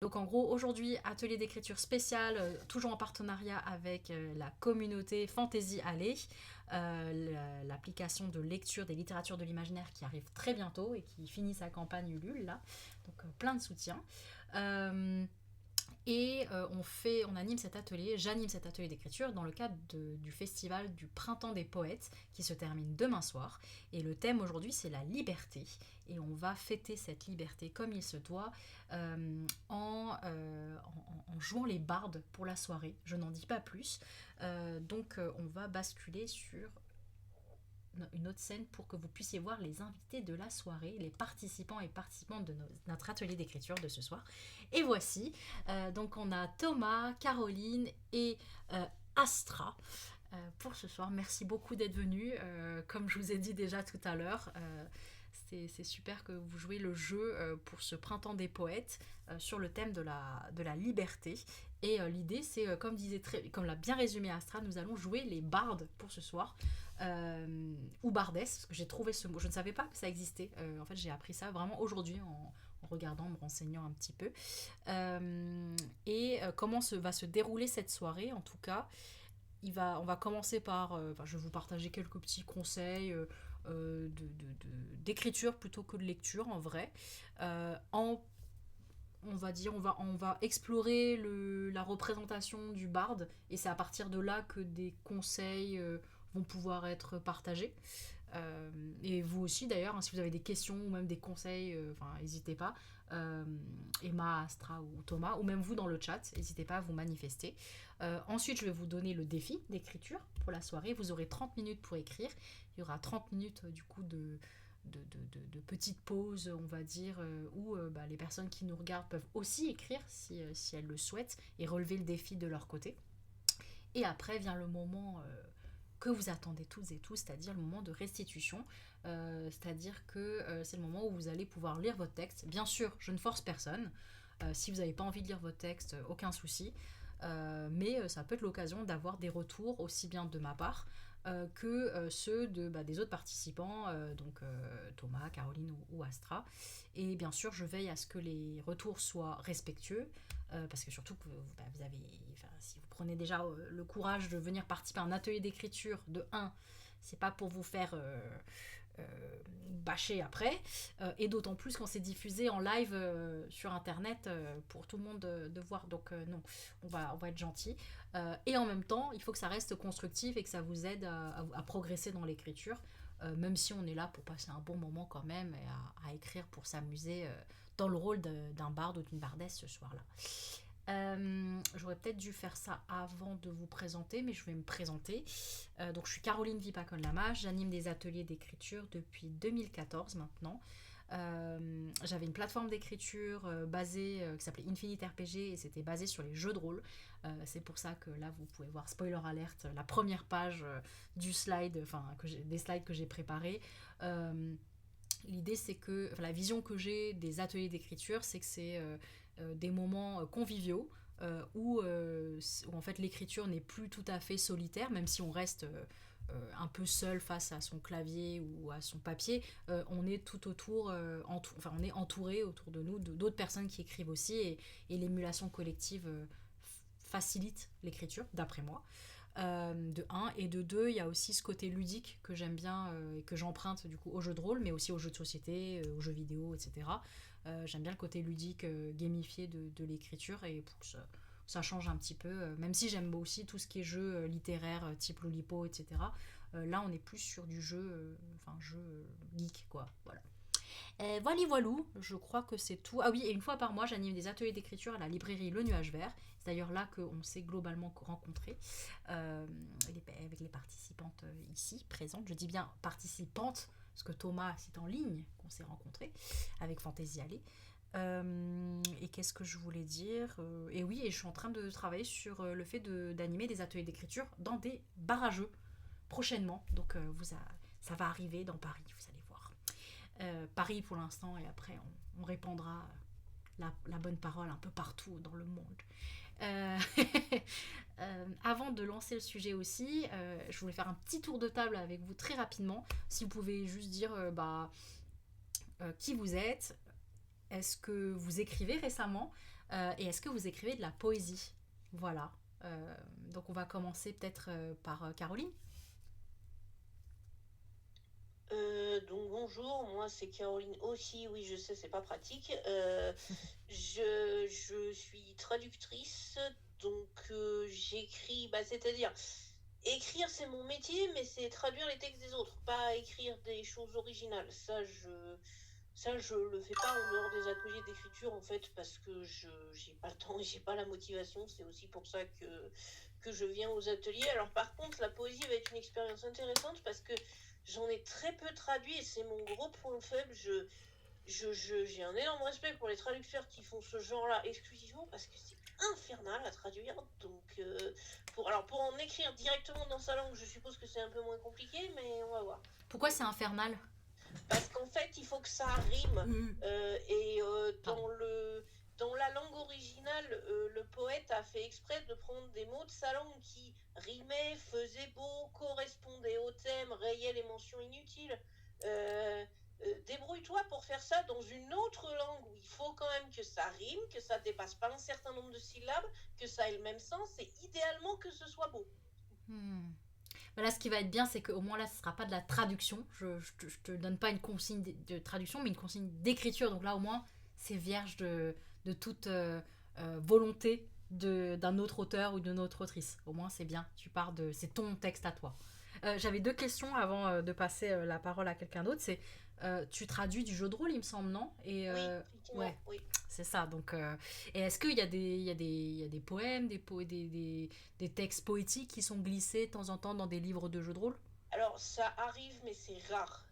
Donc en gros, aujourd'hui, atelier d'écriture spécial, toujours en partenariat avec la communauté Fantasy Alley, l'application de lecture des littératures de l'imaginaire qui arrive très bientôt et qui finit sa campagne Ulule là. Donc plein de soutien. Euh, on anime cet atelier, j'anime cet atelier d'écriture dans le cadre du festival du Printemps des Poètes qui se termine demain soir. Et le thème aujourd'hui, c'est la liberté. Et on va fêter cette liberté comme il se doit en jouant les bardes pour la soirée. Je n'en dis pas plus. On va basculer sur une autre scène pour que vous puissiez voir les invités de la soirée, les participants et participantes de notre atelier d'écriture de ce soir. Et voici, donc on a Thomas, Caroline et Astra pour ce soir. Merci beaucoup d'être venus. Comme je vous ai dit déjà tout à l'heure, c'est super que vous jouez le jeu pour ce printemps des poètes sur le thème de la liberté. Et l'idée, c'est, comme l'a bien résumé Astra, nous allons jouer les bardes pour ce soir. Ou bardesse, parce que j'ai trouvé ce mot. Je ne savais pas que ça existait. En fait, j'ai appris ça vraiment aujourd'hui en regardant, me renseignant un petit peu. Comment va se dérouler cette soirée, en tout cas. On va commencer par... je vais vous partager quelques petits conseils d'écriture plutôt que de lecture, en vrai. On va explorer la représentation du barde, et c'est à partir de là que des conseils vont pouvoir être partagés. Et vous aussi d'ailleurs, hein, si vous avez des questions ou même des conseils, n'hésitez pas. Emma, Astra ou Thomas, ou même vous dans le chat, n'hésitez pas à vous manifester. Ensuite, je vais vous donner le défi d'écriture pour la soirée. Vous aurez 30 minutes pour écrire. Il y aura 30 minutes du coup de petites pauses, on va dire, où les personnes qui nous regardent peuvent aussi écrire si elles le souhaitent et relever le défi de leur côté. Et après vient le moment que vous attendez toutes et tous, c'est-à-dire le moment de restitution. C'est-à-dire que c'est le moment où vous allez pouvoir lire votre texte. Bien sûr, je ne force personne. Si vous n'avez pas envie de lire votre texte, aucun souci. Mais ça peut être l'occasion d'avoir des retours aussi bien de ma part que ceux des autres participants, Thomas, Caroline ou Astra. Et bien sûr, je veille à ce que les retours soient respectueux, parce que surtout que vous avez, si vous prenez déjà le courage de venir participer à un atelier d'écriture de 1, c'est pas pour vous faire bâcher après, et d'autant plus quand c'est diffusé en live sur internet pour tout le monde de voir. Donc non, on va être gentil. Et en même temps, il faut que ça reste constructif et que ça vous aide à progresser dans l'écriture, même si on est là pour passer un bon moment quand même et à écrire pour s'amuser dans le rôle d'un barde ou d'une bardesse ce soir-là. J'aurais peut-être dû faire ça avant de vous présenter, mais je vais me présenter. Donc je suis Caroline Vipacon-Lamache, j'anime des ateliers d'écriture depuis 2014 maintenant. J'avais une plateforme d'écriture basée qui s'appelait Infinite RPG, et c'était basé sur les jeux de rôle. C'est pour ça que là vous pouvez voir, spoiler alert, la première page du slide, des slides que j'ai préparés. L'idée c'est que, la vision que j'ai des ateliers d'écriture, c'est que c'est des moments conviviaux où en fait l'écriture n'est plus tout à fait solitaire, même si on reste un peu seul face à son clavier ou à son papier. On est tout autour, on est entouré autour de nous d'autres personnes qui écrivent aussi, et l'émulation collective facilite l'écriture, d'après moi. De 1, et de 2, il y a aussi ce côté ludique que j'aime bien et que j'emprunte du coup aux jeux de rôle, mais aussi aux jeux de société, aux jeux vidéo, etc. J'aime bien le côté ludique, gamifié de l'écriture, et pour que ça change un petit peu, même si j'aime aussi tout ce qui est jeu littéraire type Lolipo, etc. Là on est plus sur du jeu geek, quoi, voilà. Voilou, je crois que c'est tout. Ah oui, et une fois par mois, j'anime des ateliers d'écriture à la librairie Le Nuage Vert. C'est d'ailleurs là qu'on s'est globalement rencontrés avec les participantes ici présentes. Je dis bien participantes, parce que Thomas, c'est en ligne qu'on s'est rencontrés avec Fantasy Alley. Et qu'est-ce que je voulais dire Et oui, et je suis en train de travailler sur le fait d'animer des ateliers d'écriture dans des barrageux prochainement. Donc ça va arriver dans Paris, vous allez voir. Paris pour l'instant, et après on répandra la bonne parole un peu partout dans le monde. Avant de lancer le sujet aussi, je voulais faire un petit tour de table avec vous très rapidement. Si vous pouvez juste dire qui vous êtes, est-ce que vous écrivez récemment, Et est-ce que vous écrivez de la poésie? Voilà. Donc on va commencer peut-être par Caroline. Donc bonjour, moi c'est Caroline aussi, oui je sais c'est pas pratique. Je suis traductrice, donc j'écris, bah, c'est-à-dire écrire c'est mon métier, mais c'est traduire les textes des autres, pas écrire des choses originales. Ça je le fais pas en dehors des ateliers d'écriture en fait parce que je j'ai pas le temps et j'ai pas la motivation. C'est aussi pour ça que je viens aux ateliers. Alors par contre, la poésie va être une expérience intéressante parce que j'en ai très peu traduit et c'est mon gros point faible. J'ai un énorme respect pour les traducteurs qui font ce genre-là exclusivement parce que c'est infernal à traduire. Donc, alors pour en écrire directement dans sa langue, je suppose que c'est un peu moins compliqué, mais on va voir. Pourquoi c'est infernal? Parce qu'en fait, il faut que ça rime. Mm. Pardon. Dans la langue originale, le poète a fait exprès de prendre des mots de sa langue qui rimaient, faisaient beau, correspondaient au thème, rayaient les mentions inutiles. Euh, Débrouille-toi pour faire ça dans une autre langue où il faut quand même que ça rime, que ça dépasse pas un certain nombre de syllabes, que ça ait le même sens et idéalement que ce soit beau. Hmm. Bah là, ce qui va être bien, c'est qu'au moins là, ce sera pas de la traduction. Je te donne pas une consigne de traduction, mais une consigne d'écriture. Donc là, au moins, c'est vierge de toute volonté d'un autre auteur ou d'une autre autrice. Au moins, c'est bien. Tu pars de, c'est ton texte à toi. J'avais deux questions avant de passer la parole à quelqu'un d'autre. C'est, tu traduis du jeu de rôle, il me semble, non? Et Oui, ouais, effectivement, oui. c'est ça. Donc, et est-ce qu'il y a il y a des poèmes, des textes poétiques qui sont glissés de temps en temps dans des livres de jeux de rôle? Alors, ça arrive, mais c'est rare.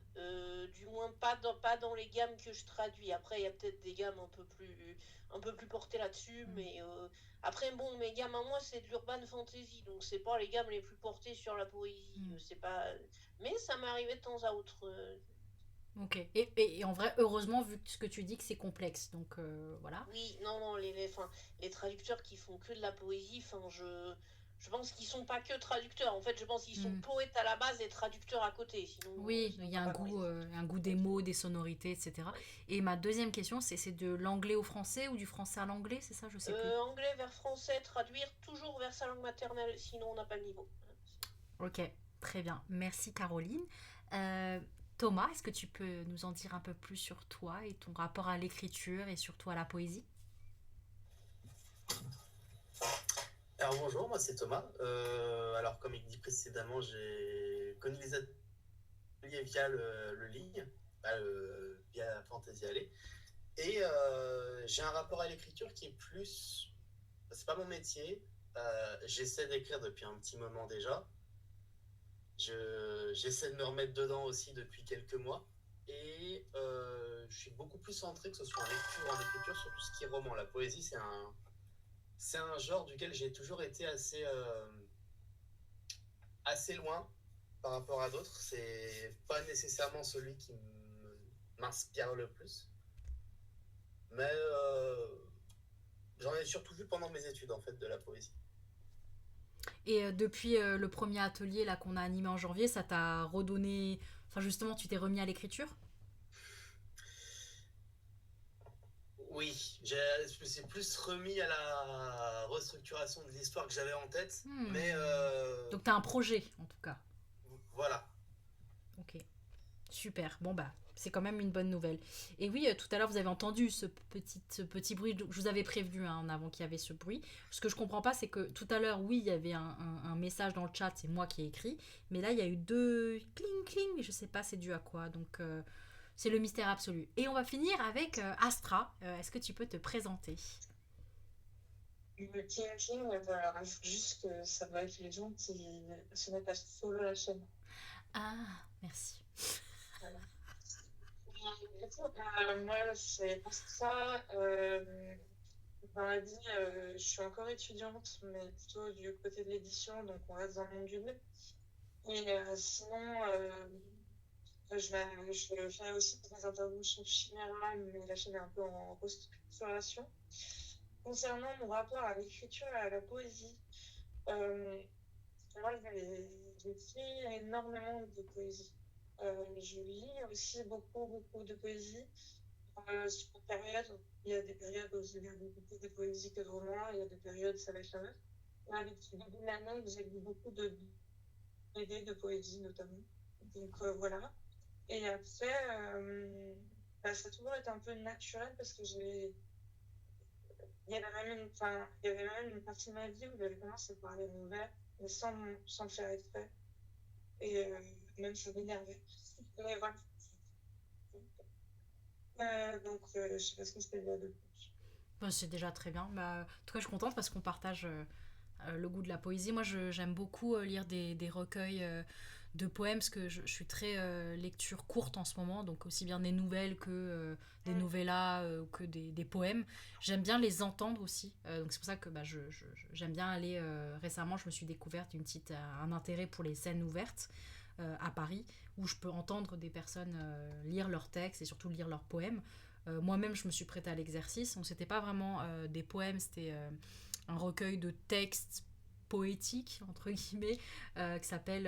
Du moins, pas dans les gammes que je traduis. Après, il y a peut-être des gammes un peu plus portées là-dessus. Hmm. Mais après, bon, mes gammes à moi, c'est de l'urban fantasy. Donc, c'est pas les gammes les plus portées sur la poésie. Hmm. C'est pas. Mais ça m'est arrivé de temps à autre. Ok. Et en vrai, heureusement, vu ce que tu dis que c'est complexe. Donc, voilà. Oui, non, non, les traducteurs qui font que de la poésie, je pense qu'ils sont pas que traducteurs. En fait, je pense qu'ils sont Hmm. poètes à la base et traducteurs à côté. Sinon, Oui, il sinon y t'as a pas grand-chose. un goût des Oui, mots, des sonorités, etc. oui. Et ma deuxième question, c'est de l'anglais au français ou du français à l'anglais, c'est ça? Je sais plus. Anglais vers français, traduire toujours vers sa langue maternelle, sinon on n'a pas le niveau. Ok, très bien. Merci Caroline. Euh, Thomas, est-ce que tu peux nous en dire un peu plus sur toi et ton rapport à l'écriture et surtout à la poésie? Alors bonjour, moi c'est Thomas. Alors comme il dit précédemment, j'ai connu les ateliers via le ligne, via Fantasy Alley. Et j'ai un rapport à l'écriture qui est plus... C'est pas mon métier. J'essaie d'écrire depuis un petit moment déjà. J'essaie de me remettre dedans aussi depuis quelques mois. Et je suis beaucoup plus centré, que ce soit en lecture ou en écriture, sur tout ce qui est roman. La poésie, c'est un genre duquel j'ai toujours été assez loin par rapport à d'autres. C'est pas nécessairement celui qui m'inspire le plus. Mais j'en ai surtout vu pendant mes études, en fait, de la poésie. Et depuis le premier atelier là qu'on a animé en janvier, ça t'a redonné... Enfin justement, tu t'es remis à l'écriture? Oui, je me suis plus remis à la restructuration de l'histoire que j'avais en tête. Mais Hmm. Donc t'as un projet en tout cas. voilà. Ok. Super. Bon bah c'est quand même une bonne nouvelle. Et oui, tout à l'heure vous avez entendu ce petit bruit. Je vous avais prévenu hein, en avant qu'il y avait ce bruit. Ce que je comprends pas, c'est que tout à l'heure, oui, il y avait un message dans le chat, c'est moi qui ai écrit. Mais là, il y a eu deux cling cling, mais je sais pas c'est dû à quoi. Donc c'est le mystère absolu. Et on va finir avec Astra. Est-ce que tu peux te présenter? Le camping, rajoute juste que ça va être les gens qui se mettent à follow la chaîne. Ah, merci. Voilà. Et du coup, moi, c'est pour ça. Dans la vie, je suis encore étudiante, mais plutôt du côté de l'édition, donc on reste dans le monde du web. Et sinon, je fais aussi des interviews sur Chimera, mais la chaîne est un peu en restructuration. Concernant mon rapport à l'écriture et à la poésie, euh, moi, j'écris énormément de poésie. Je lis aussi beaucoup, beaucoup de poésie. sur une période. Il y a des périodes où j'ai lu beaucoup de poésie que de romans, il y a des périodes, ça va être l'inverse. Avec le début de l'année, j'ai lu beaucoup de BD, de poésie notamment. Donc voilà. Et après, ça a toujours été un peu naturel parce que il y avait même une partie de ma vie où j'avais commencé par les nouvelles, mais sans le faire exprès. Et même ça m'énervait. Mais voilà. Donc, je sais pas ce que je peux dire de plus. Bah, c'est déjà très bien. Bah, en tout cas, je suis contente parce qu'on partage le goût de la poésie. Moi, j'aime beaucoup lire des recueils de poèmes parce que je suis très lecture courte en ce moment, donc aussi bien des nouvelles que des novellas que des poèmes. J'aime bien les entendre aussi, donc c'est pour ça que bah, j'aime bien aller. Récemment, je me suis découverte un intérêt pour les scènes ouvertes à Paris, où je peux entendre des personnes lire leurs textes et surtout lire leurs poèmes. Moi-même, je me suis prêtée à l'exercice. Donc, c'était pas vraiment des poèmes, c'était un recueil de textes poétiques, entre guillemets, qui s'appelle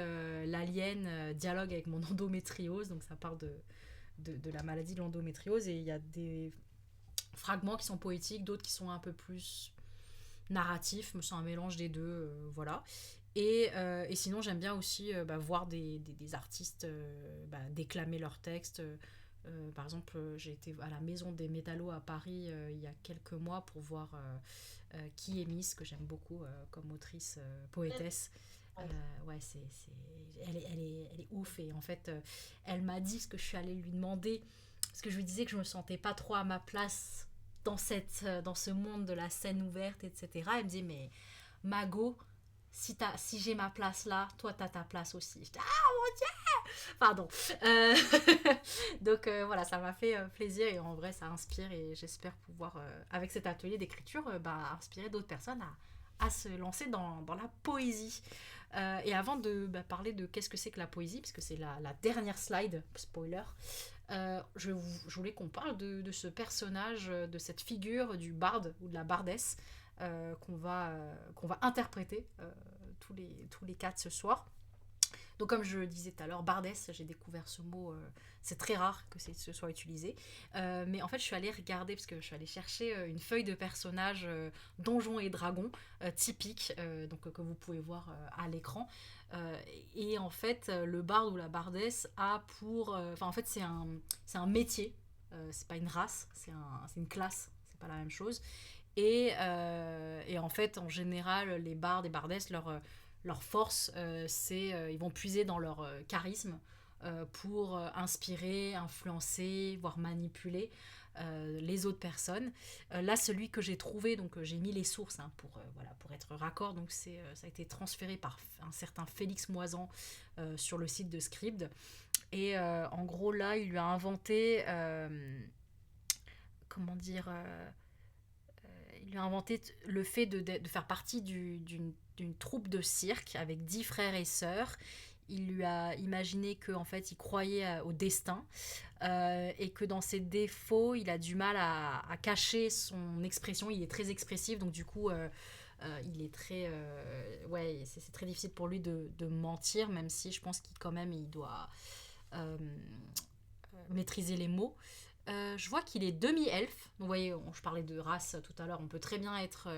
L'Alien, dialogue avec mon endométriose. Donc, ça parle de la maladie de l'endométriose. Et il y a des fragments qui sont poétiques, d'autres qui sont un peu plus narratifs. C'est un mélange des deux, voilà. Et sinon, j'aime bien aussi voir des artistes déclamer leurs textes. Par exemple, j'ai été à la Maison des Métallos à Paris il y a quelques mois pour voir Qui est Miss, que j'aime beaucoup comme autrice, poétesse. Ouais, elle est ouf. Et en fait, elle m'a dit ce que je suis allée lui demander, parce que je lui disais que je me sentais pas trop à ma place dans ce monde de la scène ouverte, etc. Elle me dit, mais Mago, si j'ai ma place là, toi t'as ta place aussi. J'étais, ah mon Dieu, pardon. Donc voilà, ça m'a fait plaisir et en vrai ça inspire et j'espère pouvoir, avec cet atelier d'écriture, inspirer d'autres personnes à se lancer dans la poésie. Et avant de parler de qu'est-ce que c'est que la poésie, parce que c'est la dernière slide, spoiler, je voulais qu'on parle de ce personnage, de cette figure du barde ou de la bardesse qu'on va interpréter tous les quatre ce soir. Donc comme je le disais tout à l'heure, bardesse, j'ai découvert ce mot, c'est très rare que ce soit utilisé. Mais en fait, je suis allée regarder, parce que je suis allée chercher une feuille de personnage Donjons et Dragons typique, donc que vous pouvez voir à l'écran. Et en fait, le barde ou la bardesse a pour... en fait, c'est un métier, c'est pas une race, c'est une classe, c'est pas la même chose. Et en fait, en général, les bardes et bardesses, leur force, c'est ils vont puiser dans leur charisme pour inspirer, influencer, voire manipuler les autres personnes. Là, celui que j'ai trouvé, donc j'ai mis les sources pour être raccord, donc ça a été transféré par un certain Félix Moisan sur le site de Scribd. Et en gros, là, il lui a inventé... comment dire il a inventé le fait de faire partie d'une troupe de cirque avec 10 frères et sœurs. Il lui a imaginé qu'en fait, il croyait au destin et que dans ses défauts, il a du mal à cacher son expression. Il est très expressif, donc du coup, il est très... c'est très difficile pour lui de mentir, même si je pense qu'il quand même, il doit maîtriser les mots. Je vois qu'il est demi-elfe. Donc, vous voyez, je parlais de race tout à l'heure. On peut très bien être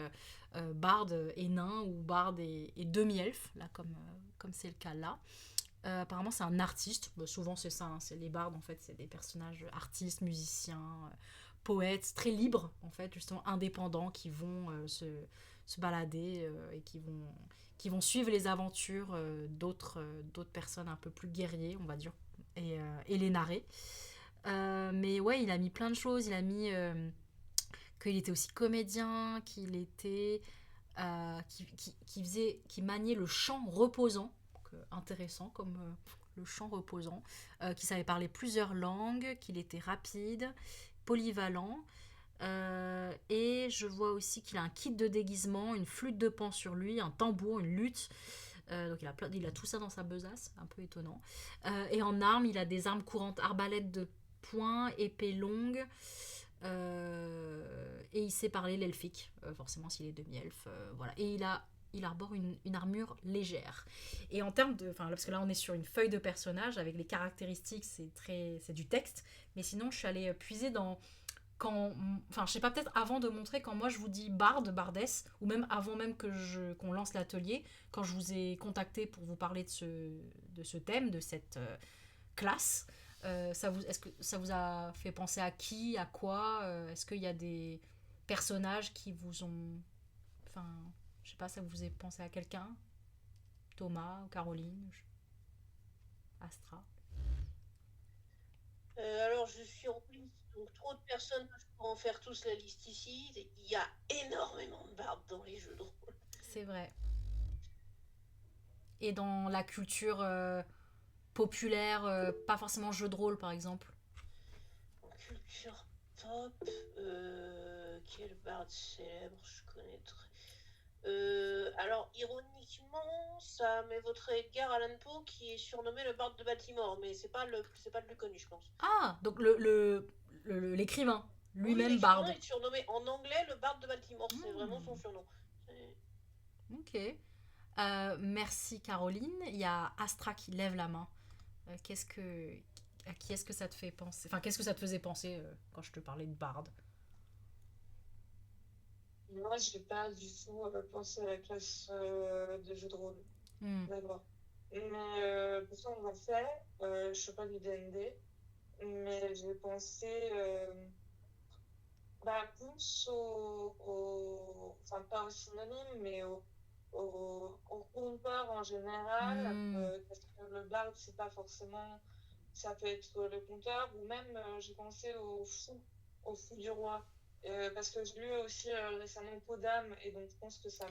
barde et nain ou barde et demi-elfe, là, comme c'est le cas là. Apparemment, c'est un artiste. Souvent, c'est ça. C'est les bardes, en fait, c'est des personnages artistes, musiciens, poètes, très libres, en fait, justement indépendants, qui vont se balader et qui vont suivre les aventures d'autres personnes un peu plus guerriers, on va dire, et les narrer. Mais ouais, il a mis plein de choses. Il a mis qu'il était aussi comédien, qu'il était qui maniait le chant reposant, donc, intéressant comme le chant reposant, qu'il savait parler plusieurs langues, qu'il était rapide, polyvalent. Et je vois aussi qu'il a un kit de déguisement, une flûte de pan sur lui, un tambour, une lutte. Donc il a tout ça dans sa besace, un peu étonnant. Et en armes, il a des armes courantes, arbalète de poing, épée longue, et il sait parler l'elfique, forcément s'il est demi-elfe, voilà. Et il arbore une armure légère. Et en termes de... parce que là on est sur une feuille de personnage, avec les caractéristiques, c'est du texte, mais sinon je suis allée puiser dans enfin je sais pas, peut-être avant de montrer, quand moi je vous dis barde, bardesse, ou même avant même qu'on lance l'atelier, quand je vous ai contacté pour vous parler de ce thème, de cette classe, est-ce que ça vous a fait penser à qui, à quoi, est-ce qu'il y a des personnages qui vous ont, enfin je sais pas, ça vous a pensé à quelqu'un, Thomas, Caroline, Astra? Alors, je suis en liste, donc trop de personnes pour en faire tous la liste ici. Il y a énormément de bardes dans les jeux de rôle. C'est vrai. Et dans la culture populaire, pas forcément jeu de rôle par exemple. En culture pop, quel barde célèbre je connaîtrais. Alors, ironiquement, ça m'évoquerait Edgar Allan Poe qui est surnommé le barde de Baltimore, mais c'est pas le plus connu, je pense. Ah, donc l'écrivain, Oui, lui-même l'écrivain barde. est surnommé en anglais le barde de Baltimore, c'est vraiment son surnom. Ok. Merci Caroline. Il y a Astra qui lève la main. À qui est-ce que ça te fait penser? Enfin, qu'est-ce que ça te faisait penser quand je te parlais de barde? Moi, je n'ai pas du tout pensé à la classe de jeu de rôle, Hmm. d'abord. Mais pourtant, on l'a fait. Je ne suis pas du D&D, mais j'ai pensé plus enfin pas au synonyme, mais au compteur en général, Hmm. parce que le barde, c'est pas forcément, ça peut être le compteur, ou même j'ai pensé au fou du roi, parce que j'ai lu aussi récemment Peau d'âme, et donc je pense que ça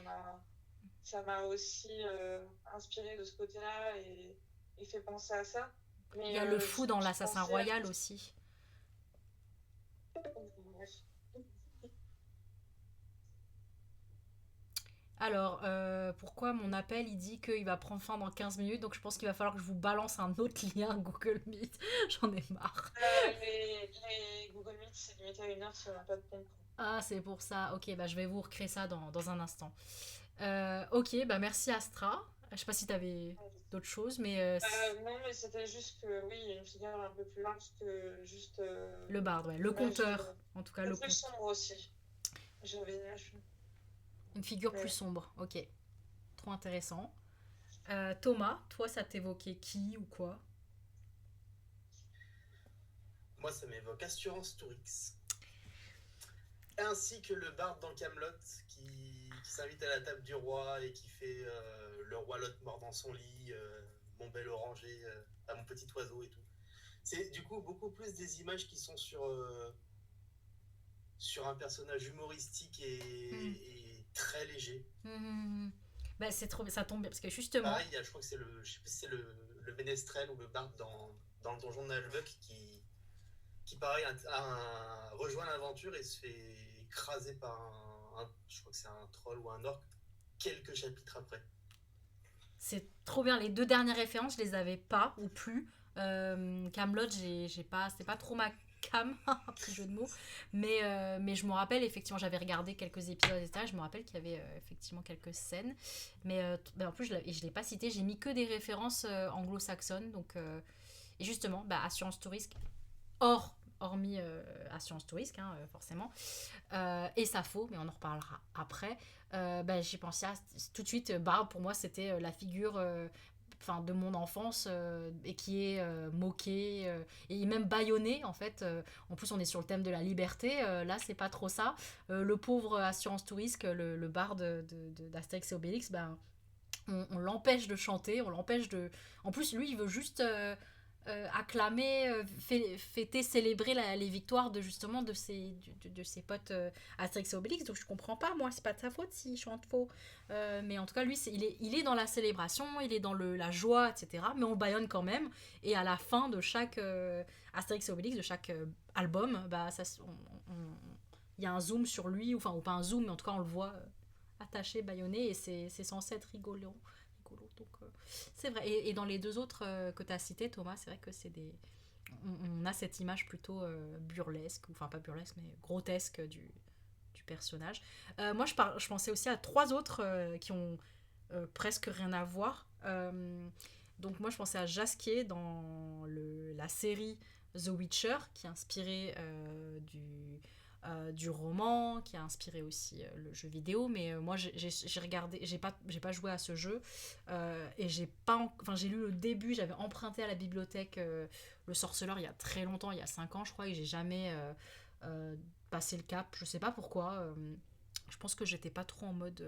m'a aussi inspiré de ce côté-là et fait penser à ça. Il Mais y a le fou dans je l'Assassin pensais à Royal aussi. Alors, pourquoi mon appel, il dit qu'il va prendre fin dans 15 minutes, donc je pense qu'il va falloir que je vous balance un autre lien Google Meet. J'en ai marre. les Google Meet, c'est limité à 1 heure si on n'a pas de compte. Ah, c'est pour ça. Ok, bah je vais vous recréer ça dans un instant. Ok, bah merci Astra. Je sais pas si t'avais d'autres choses, mais Non, mais c'était juste que, oui, il y a une figure un peu plus large que juste le barde, ouais. Le l'image. conteur, en tout cas Et le plus conteur. sombre aussi. J'avais. Une figure plus Mais, sombre, ok. Trop intéressant. Thomas, toi, ça t'évoquait qui ou quoi? Moi, ça m'évoque Assurance Tourix. Ainsi que le barde dans Camelot qui s'invite à la table du roi et qui fait le roi Lot mort dans son lit, mon bel oranger, à mon petit oiseau et tout. C'est du coup beaucoup plus des images qui sont sur un personnage humoristique Hmm. et très léger. Hmm. Bah, c'est trop, ça tombe bien parce que justement, Pareil, je crois que c'est je sais plus si c'est le ménestrel ou le barde dans le donjon de Nalbuck qui pareil, rejoint l'aventure et se fait écraser par je crois que c'est un troll ou un orc quelques chapitres après. c'est trop bien. Les deux dernières références, je les avais pas ou plus. Camelot, j'ai pas, c'était pas trop ma cam, un petit jeu de mots. Mais je me rappelle, effectivement, j'avais regardé quelques épisodes, etc. Je me rappelle qu'il y avait effectivement quelques scènes. Mais en plus, je l'ai pas cité, j'ai mis que des références anglo-saxonnes. Donc, et justement, bah, Assurance Touriste, hormis Assurance Touriste, hein, forcément. Et Sappho, mais on en reparlera après. Bah, j'ai pensé à tout de suite, Barbe pour moi c'était la figure de mon enfance et qui est moquée et même bâillonnée en fait. En plus on est sur le thème de la liberté, là c'est pas trop ça. Le pauvre Assurance Touriste, le barde d'Astérix et Obélix, ben, on l'empêche de chanter, on l'empêche de... En plus lui il veut juste acclamer, fêter, célébrer les victoires de justement de ses potes Astérix et Obélix. Donc je comprends pas, moi, c'est pas de sa faute s'il chante faux. Mais en tout cas, lui, il est dans la célébration, il est dans la joie, etc. Mais on le baïonne quand même. Et à la fin de chaque Astérix et Obélix, de chaque album, bah, il y a un zoom sur lui, enfin, ou pas un zoom, mais en tout cas, on le voit attaché, baïonné, et c'est censé être rigolo. Donc, c'est vrai. Et dans les deux autres que tu as cités, Thomas, c'est vrai que c'est des. On a cette image plutôt burlesque, enfin pas burlesque, mais grotesque du personnage. Moi, je pensais aussi à trois autres qui ont presque rien à voir. Donc, moi, je pensais à Jasquier dans la série The Witcher, qui est inspirée du roman, qui a inspiré aussi le jeu vidéo. Mais moi, j'ai regardé, j'ai pas joué à ce jeu. Et j'ai lu le début, j'avais emprunté à la bibliothèque Le Sorceleur il y a très longtemps, il y a 5 ans, je crois, et j'ai jamais passé le cap. Je sais pas pourquoi. Je pense que j'étais pas trop en mode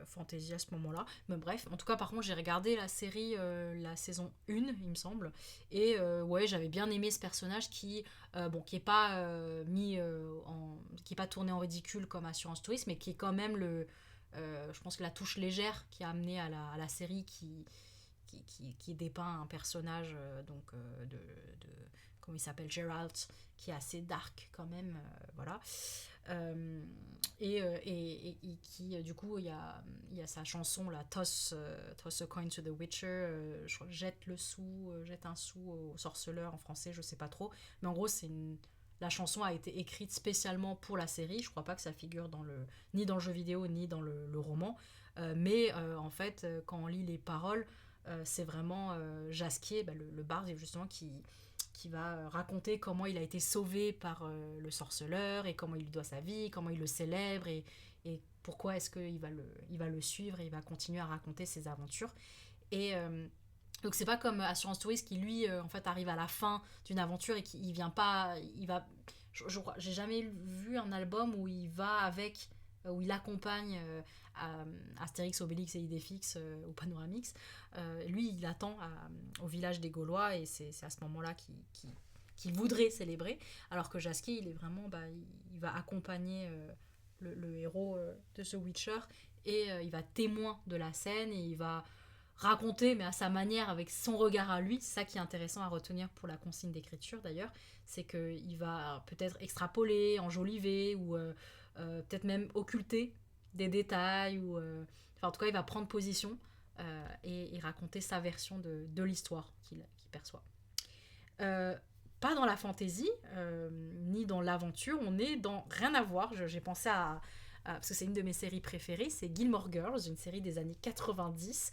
fantasy à ce moment-là. Mais bref, en tout cas, par contre, j'ai regardé la série, la saison 1, il me semble. Et ouais, j'avais bien aimé ce personnage qui est pas qui est pas tourné en ridicule comme Assurance Touriste, mais qui est quand même je pense que la touche légère qui a amené à la série qui dépeint un personnage comment il s'appelle, Geralt, qui est assez dark quand même, voilà. Et qui du coup il y a sa chanson là, toss a coin to the Witcher, jette un sou au sorceleur en français, je sais pas trop, mais en gros la chanson a été écrite spécialement pour la série. Je crois pas que ça figure ni dans le jeu vidéo ni dans le roman, mais en fait quand on lit les paroles, c'est vraiment Jasquier, le barde justement, qui va raconter comment il a été sauvé par le sorceleur et comment il lui doit sa vie, comment il le célèbre et pourquoi est-ce qu'il il va le suivre et il va continuer à raconter ses aventures. Et donc c'est pas comme Assurance Touriste qui lui en fait arrive à la fin d'une aventure et qui vient pas, j'ai jamais vu un album où il va avec où il accompagne Astérix, Obélix et Idéfix ou Panoramix. Lui, il attend au village des Gaulois et c'est à ce moment-là qu'il voudrait célébrer. Alors que Jasquier, il est vraiment, il va accompagner le héros de The Witcher et il va témoin de la scène et il va raconter, mais à sa manière, avec son regard à lui. C'est ça qui est intéressant à retenir pour la consigne d'écriture d'ailleurs, c'est qu'il va peut-être extrapoler, enjoliver ou peut-être même occulter des détails ou en tout cas il va prendre position et raconter sa version de l'histoire qu'il perçoit. Pas dans la fantaisie ni dans l'aventure, on est dans rien à voir. J'ai pensé parce que c'est une de mes séries préférées, c'est Gilmore Girls, une série des années 90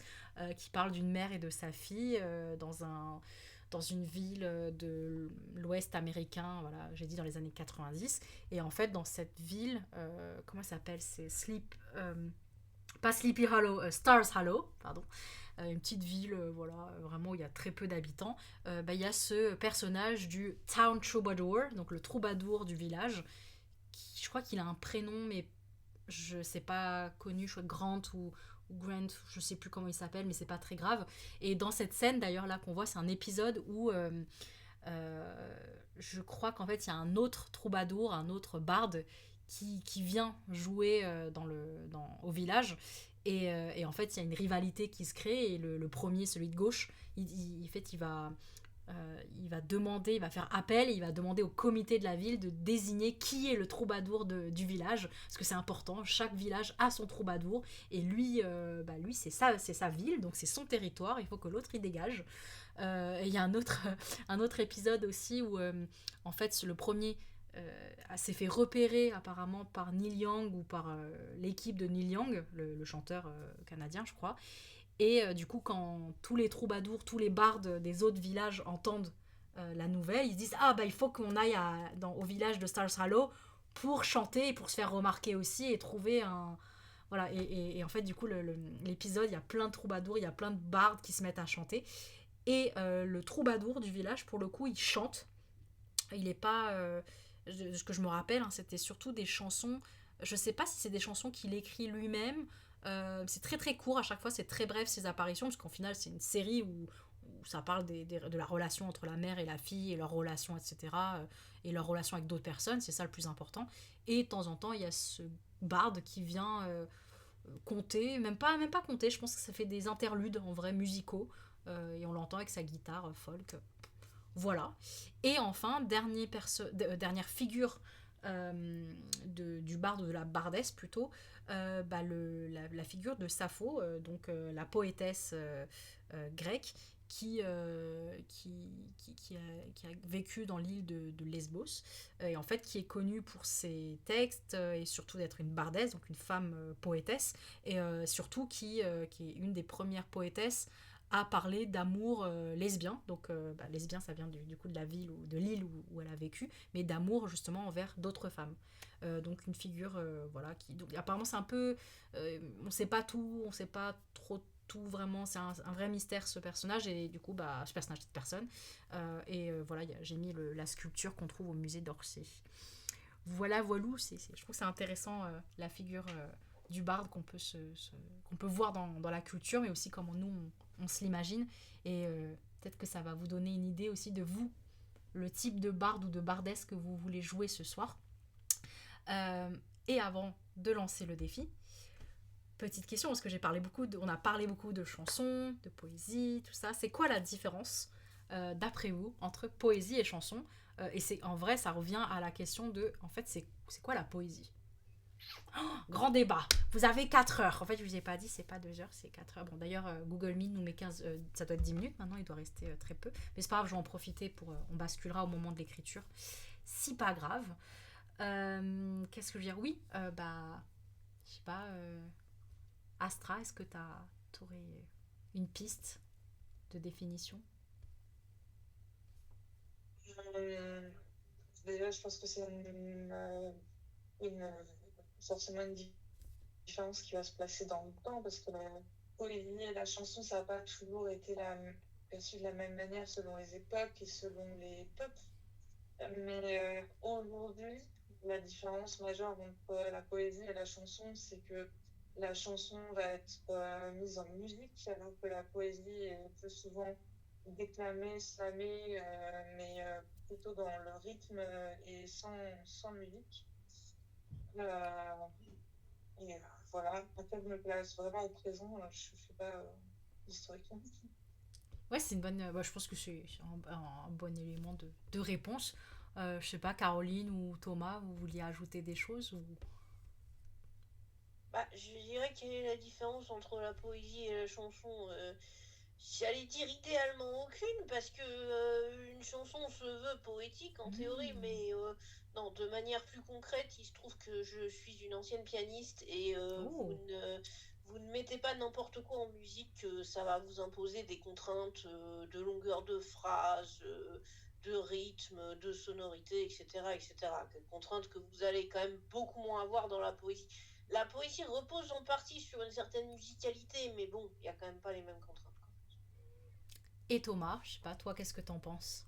qui parle d'une mère et de sa fille dans une ville de l'ouest américain, voilà, j'ai dit dans les années 90. Et en fait, dans cette ville, comment ça s'appelle, c'est pas Sleepy Hollow, Stars Hollow, pardon. Une petite ville, voilà, vraiment où il y a très peu d'habitants. Il y a ce personnage du Town Troubadour, donc le troubadour du village, je crois qu'il a un prénom, mais je sais pas connu, je crois Grant ou Grant, je sais plus comment il s'appelle, mais c'est pas très grave. Et dans cette scène d'ailleurs là qu'on voit, c'est un épisode où je crois qu'en fait il y a un autre troubadour, un autre barde qui vient jouer au village. Et en fait il y a une rivalité qui se crée et le premier, celui de gauche, il va demander, il va faire appel et il va demander au comité de la ville de désigner qui est le troubadour du village, parce que c'est important, chaque village a son troubadour et lui c'est sa ville, donc c'est son territoire, il faut que l'autre il dégage. Et il y a un autre épisode aussi où en fait le premier s'est fait repérer apparemment par Neil Young ou par l'équipe de Neil Young, le chanteur canadien je crois. Et du coup, quand tous les troubadours, tous les bardes des autres villages entendent la nouvelle, ils se disent « Ah, il faut qu'on aille au village de Stars Hollow pour chanter et pour se faire remarquer aussi et trouver un... » Voilà, et en fait, du coup, l'épisode, il y a plein de troubadours, il y a plein de bardes qui se mettent à chanter. Et le troubadour du village, pour le coup, il chante. Il n'est pas... ce que je me rappelle, c'était surtout des chansons... Je sais pas si c'est des chansons qu'il écrit lui-même. C'est très très court à chaque fois, c'est très bref ces apparitions, parce qu'en final c'est une série où ça parle de la relation entre la mère et la fille et leur relation, etc. Et leur relation avec d'autres personnes, c'est ça le plus important. Et de temps en temps il y a ce barde qui vient conter, même pas conter, je pense que ça fait des interludes en vrai musicaux, et on l'entend avec sa guitare folk. Voilà. Et enfin, dernière figure du barde, de la bardesse plutôt, la figure de Sappho, donc la poétesse grecque qui a vécu dans l'île de Lesbos, et en fait qui est connue pour ses textes et surtout d'être une bardesse, donc une femme poétesse, et surtout qui est une des premières poétesses à parler d'amour lesbien. Donc, lesbien, ça vient du coup de la ville ou de l'île où elle a vécu, mais d'amour justement envers d'autres femmes. Donc, une figure, voilà, qui. Donc, apparemment, c'est un peu. On sait pas tout, on sait pas trop tout vraiment. C'est un vrai mystère ce personnage, et du coup, ce personnage, cette personne. Voilà, j'ai mis la sculpture qu'on trouve au musée d'Orsay. Voilà, voilou, je trouve que c'est intéressant la figure du barde qu'on peut voir dans la culture, mais aussi comment nous on se l'imagine. Et peut-être que ça va vous donner une idée aussi de vous, le type de barde ou de bardesse que vous voulez jouer ce soir. Et avant de lancer le défi, petite question, parce que on a parlé beaucoup de chansons, de poésie, tout ça. C'est quoi la différence, d'après vous, entre poésie et chanson? Et en vrai, ça revient à la question de, en fait, c'est quoi la poésie? Grand débat. Vous avez 4 heures. En fait, je vous ai pas dit, c'est pas 2 heures, c'est 4 heures. Bon, d'ailleurs, Google Meet nous met 15, ça doit être 10 minutes maintenant, il doit rester très peu. Mais c'est pas grave, je vais en profiter on basculera au moment de l'écriture. Si pas grave. Qu'est-ce que je veux dire? Oui, je sais pas, Astra, est-ce que t'aurais une piste de définition? Déjà, je pense que c'est une- forcément une différence qui va se placer dans le temps, parce que la poésie et la chanson, ça n'a pas toujours été perçu de la même manière selon les époques et selon les peuples. Mais aujourd'hui, la différence majeure entre la poésie et la chanson, c'est que la chanson va être mise en musique, alors que la poésie est plus souvent déclamée, slamée, mais plutôt dans le rythme et sans musique. Euh, voilà, après je me place vraiment au présent, je ne fais pas historiquement. Ouais, c'est une bonne. Je pense que c'est un bon élément de réponse. Je sais pas, Caroline ou Thomas, vous vouliez ajouter des choses ou... Je dirais quelle est la différence entre la poésie et la chanson. J'allais dire idéalement aucune, parce que une chanson se veut poétique en théorie, Hmm. mais non, de manière plus concrète, il se trouve que je suis une ancienne pianiste, et Oh, vous ne mettez pas n'importe quoi en musique, que ça va vous imposer des contraintes de longueur de phrase, de rythme, de sonorité, etc., etc. Des contraintes que vous allez quand même beaucoup moins avoir dans la poésie. La poésie repose en partie sur une certaine musicalité, mais bon, il n'y a quand même pas les mêmes contraintes. et Thomas, je sais pas, toi, qu'est-ce que t'en penses?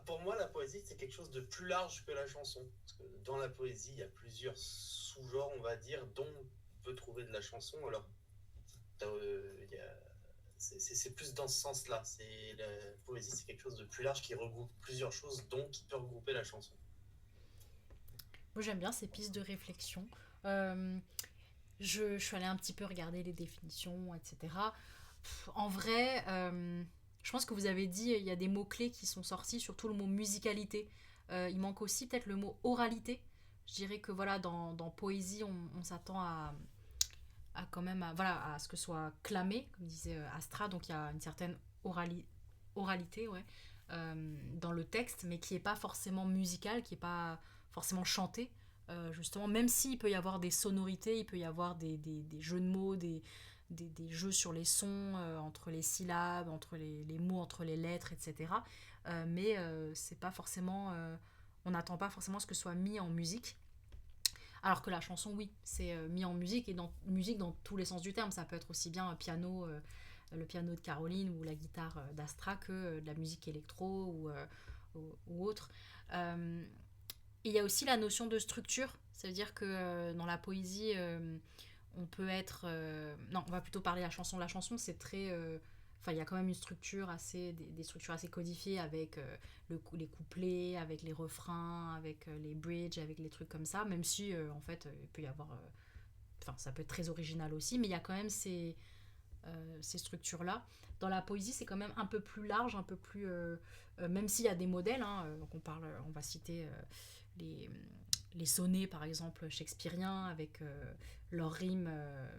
Pour moi, la poésie, c'est quelque chose de plus large que la chanson. Parce que dans la poésie, il y a plusieurs sous-genres, on va dire, dont on peut trouver de la chanson. Alors, c'est plus dans ce sens-là. La poésie, c'est quelque chose de plus large qui regroupe plusieurs choses, dont qui peut regrouper la chanson. Moi, j'aime bien ces pistes de réflexion. Euh, je suis allée un petit peu regarder les définitions, etc. En vrai, je pense que vous avez dit, il y a des mots-clés qui sont sortis, surtout le mot musicalité. Il manque aussi peut-être le mot oralité. Je dirais que voilà, dans poésie, on s'attend à quand même voilà, à ce que ce soit clamé, comme disait Astra, donc il y a une certaine oralité, ouais, dans le texte, mais qui n'est pas forcément musical, qui n'est pas forcément chanté. Justement, même s'il peut y avoir des sonorités, il peut y avoir des jeux de mots, des jeux sur les sons, entre les syllabes, entre les mots, entre les lettres, etc. Mais c'est pas forcément. On n'attend pas forcément ce que ce soit mis en musique. Alors que la chanson, oui, c'est mis en musique, et dans musique dans tous les sens du terme. Ça peut être aussi bien un piano, le piano de Caroline, ou la guitare d'Astra, que de la musique électro ou autre. Et il y a aussi la notion de structure. Ça veut dire que dans la poésie, on peut être... non, on va plutôt parler de la chanson. La chanson, c'est très... Enfin, il y a quand même une structure des structures assez codifiées, avec les couplets, avec les refrains, avec les bridges, avec les trucs comme ça. Même si, en fait, il peut y avoir... Enfin, ça peut être très original aussi, mais il y a quand même ces structures-là. Dans la poésie, c'est quand même un peu plus large, un peu plus... même s'il y a des modèles, hein, donc on va citer les, les sonnets, par exemple, shakespeariens, avec leur rime,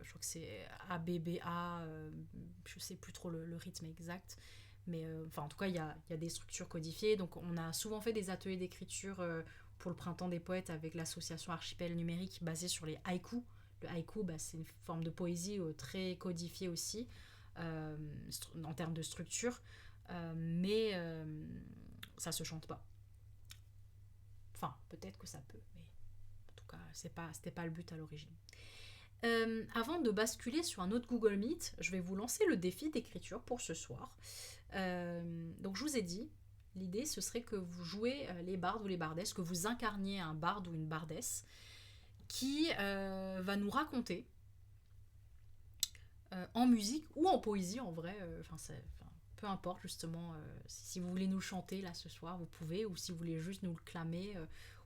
je crois que c'est ABBA, je sais plus trop le rythme exact, mais en tout cas, il y a des structures codifiées. Donc, on a souvent fait des ateliers d'écriture pour le Printemps des Poètes avec l'association Archipel Numérique, basée sur les haïkus, Le haïku, c'est une forme de poésie très codifiée aussi, en termes de structure, mais ça se chante pas. Enfin, peut-être que ça peut, mais en tout cas, c'était pas le but à l'origine. Avant de basculer sur un autre Google Meet, je vais vous lancer le défi d'écriture pour ce soir. Donc je vous ai dit, l'idée ce serait que vous jouez les bardes ou les bardesses, que vous incarniez un barde ou une bardesse qui va nous raconter en musique ou en poésie en vrai, peu importe justement, si vous voulez nous chanter là ce soir, vous pouvez, ou si vous voulez juste nous le clamer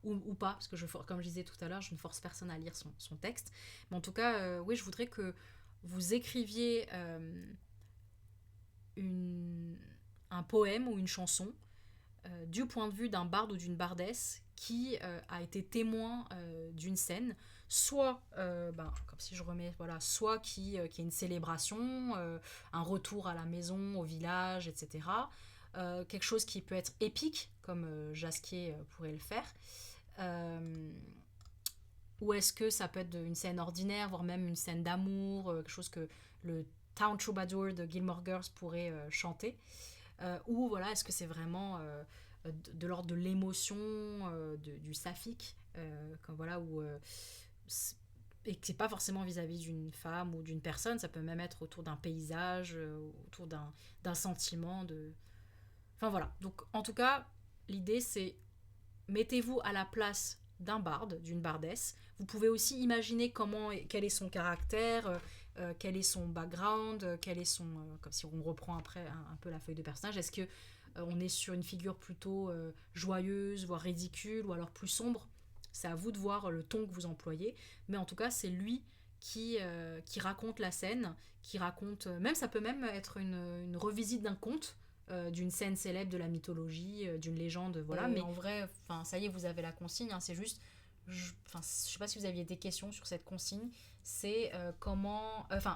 ou pas, parce que comme je disais tout à l'heure, je ne force personne à lire son texte. Mais en tout cas, oui, je voudrais que vous écriviez un poème ou une chanson du point de vue d'un barde ou d'une bardesse qui a été témoin d'une scène, soit, comme si je remets, voilà, soit qui est une célébration, un retour à la maison, au village, etc. Quelque chose qui peut être épique, comme Jasquier pourrait le faire. Ou est-ce que ça peut être une scène ordinaire, voire même une scène d'amour, quelque chose que le Town Troubadour de Gilmore Girls pourrait chanter. Ou voilà, est-ce que c'est vraiment de l'ordre de l'émotion, du saphique, comme voilà, et que c'est pas forcément vis-à-vis d'une femme ou d'une personne, ça peut même être autour d'un paysage, autour d'un sentiment. Enfin voilà, donc en tout cas, l'idée c'est mettez-vous à la place d'un barde, d'une bardesse. Vous pouvez aussi imaginer quel est son caractère, quel est son background, quel est son... comme si on reprend après un peu la feuille de personnage. Est-ce que on est sur une figure plutôt joyeuse, voire ridicule, ou alors plus sombre? C'est à vous de voir le ton que vous employez. Mais en tout cas, c'est lui qui raconte la scène, qui raconte... même ça peut même être une revisite d'un conte, d'une scène célèbre de la mythologie, d'une légende, voilà. Mais en vrai, ça y est, vous avez la consigne, hein, c'est juste... je sais pas si vous aviez des questions sur cette consigne, c'est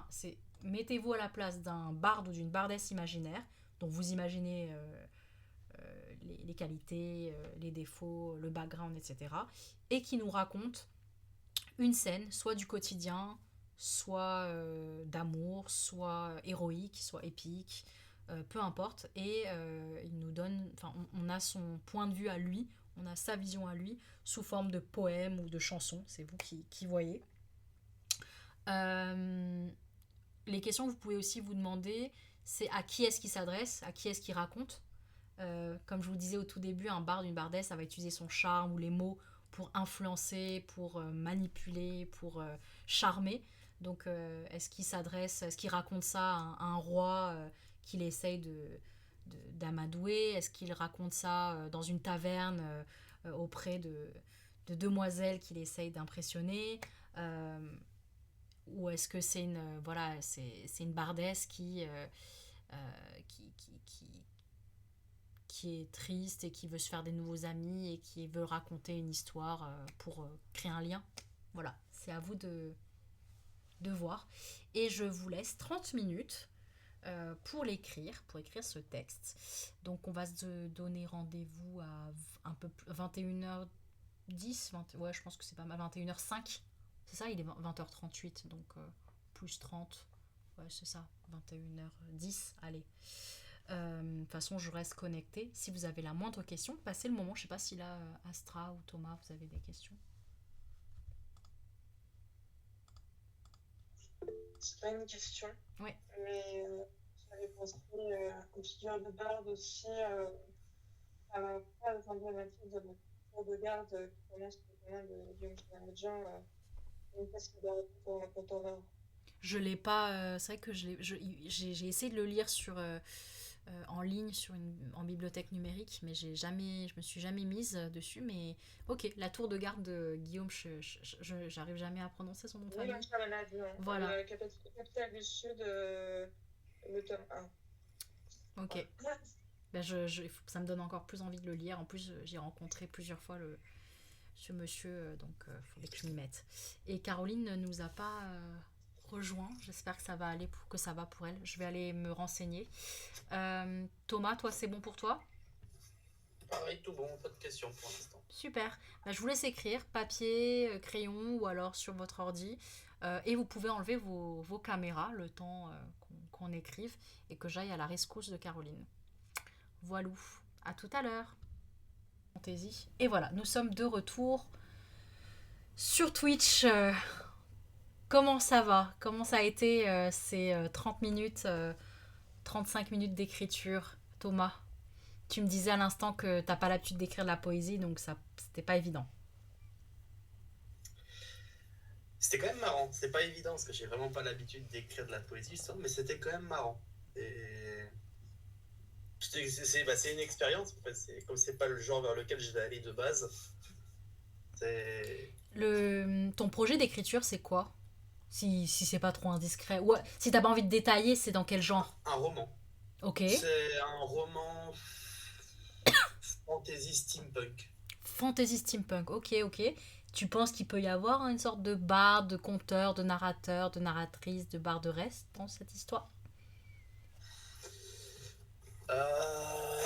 c'est mettez-vous à la place d'un barde ou d'une bardesse imaginaire, dont vous imaginez les qualités, les défauts, le background, etc. Et qui nous raconte une scène, soit du quotidien, soit d'amour, soit héroïque, soit épique, peu importe. Et il nous donne, on a son point de vue à lui, on a sa vision à lui, sous forme de poème ou de chanson, c'est vous qui voyez. Les questions que vous pouvez aussi vous demander, c'est à qui est-ce qu'il s'adresse, à qui est-ce qu'il raconte. Comme je vous disais au tout début, un barde, une bardesse, ça va utiliser son charme ou les mots pour influencer, pour manipuler, pour charmer. Donc est-ce qu'il raconte ça à un roi qu'il essaye d'amadouer? Est-ce qu'il raconte ça dans une taverne auprès de demoiselles qu'il essaye d'impressionner? Ou est-ce que c'est une bardesse qui est triste et qui veut se faire des nouveaux amis et qui veut raconter une histoire pour créer un lien? Voilà, c'est à vous de voir. Et je vous laisse 30 minutes pour écrire ce texte. Donc on va se donner rendez-vous à un peu 21h10, ouais, je pense que c'est pas mal, 21h05. C'est ça, il est 20h38, donc plus 30. Ouais, c'est ça, 21h10, allez. De toute façon, je reste connectée. Si vous avez la moindre question, passez le moment. Je sais pas si là, Astra ou Thomas, vous avez des questions. C'est pas une question. Oui. Mais j'avais pensé aux figures de barde aussi, à la phase emblématique de la tour de garde qui commence par le nom de Guillaume Canadien, une pièce qui doit répondre à un contourneur. Je l'ai pas. C'est vrai que j'ai essayé de le lire en ligne en bibliothèque numérique, mais je me suis jamais mise dessus. Mais ok, la tour de garde de Guillaume, j'arrive jamais à prononcer son nom de famille. Voilà. La capitale du Sud, le tome 1. Ok. Ben ça me donne encore plus envie de le lire. En plus, j'ai rencontré plusieurs fois ce monsieur, donc il faudrait que je m'y mette. Et Caroline ne nous a pas rejoint. J'espère que ça va pour elle. Je vais aller me renseigner. Thomas, toi, c'est bon pour toi? Pareil, tout bon, pas de questions pour l'instant. Super. Bah, je vous laisse écrire, papier, crayon ou alors sur votre ordi. Et vous pouvez enlever vos caméras le temps qu'on écrive et que j'aille à la rescousse de Caroline. Voilou. À tout à l'heure. Fantaisie. Et voilà, nous sommes de retour sur Twitch. Comment ça va? Comment ça a été ces 30 minutes, 35 minutes d'écriture, Thomas? Tu me disais à l'instant que t'as pas l'habitude d'écrire de la poésie, donc ça, c'était pas évident. C'était quand même marrant. C'est pas évident parce que j'ai vraiment pas l'habitude d'écrire de la poésie, ça, mais c'était quand même marrant. Et c'est une expérience. En fait. Comme c'est pas le genre vers lequel je vais aller de base, c'est Ton projet d'écriture, c'est quoi? Si c'est pas trop indiscret. Ouais, si t'as pas envie de détailler, c'est dans quel genre? un roman. Ok. C'est un roman fantasy steampunk. Fantasy steampunk, ok. Tu penses qu'il peut y avoir une sorte de barde, de conteur, de narrateur, de narratrice, de barderesse dans cette histoire? Euh,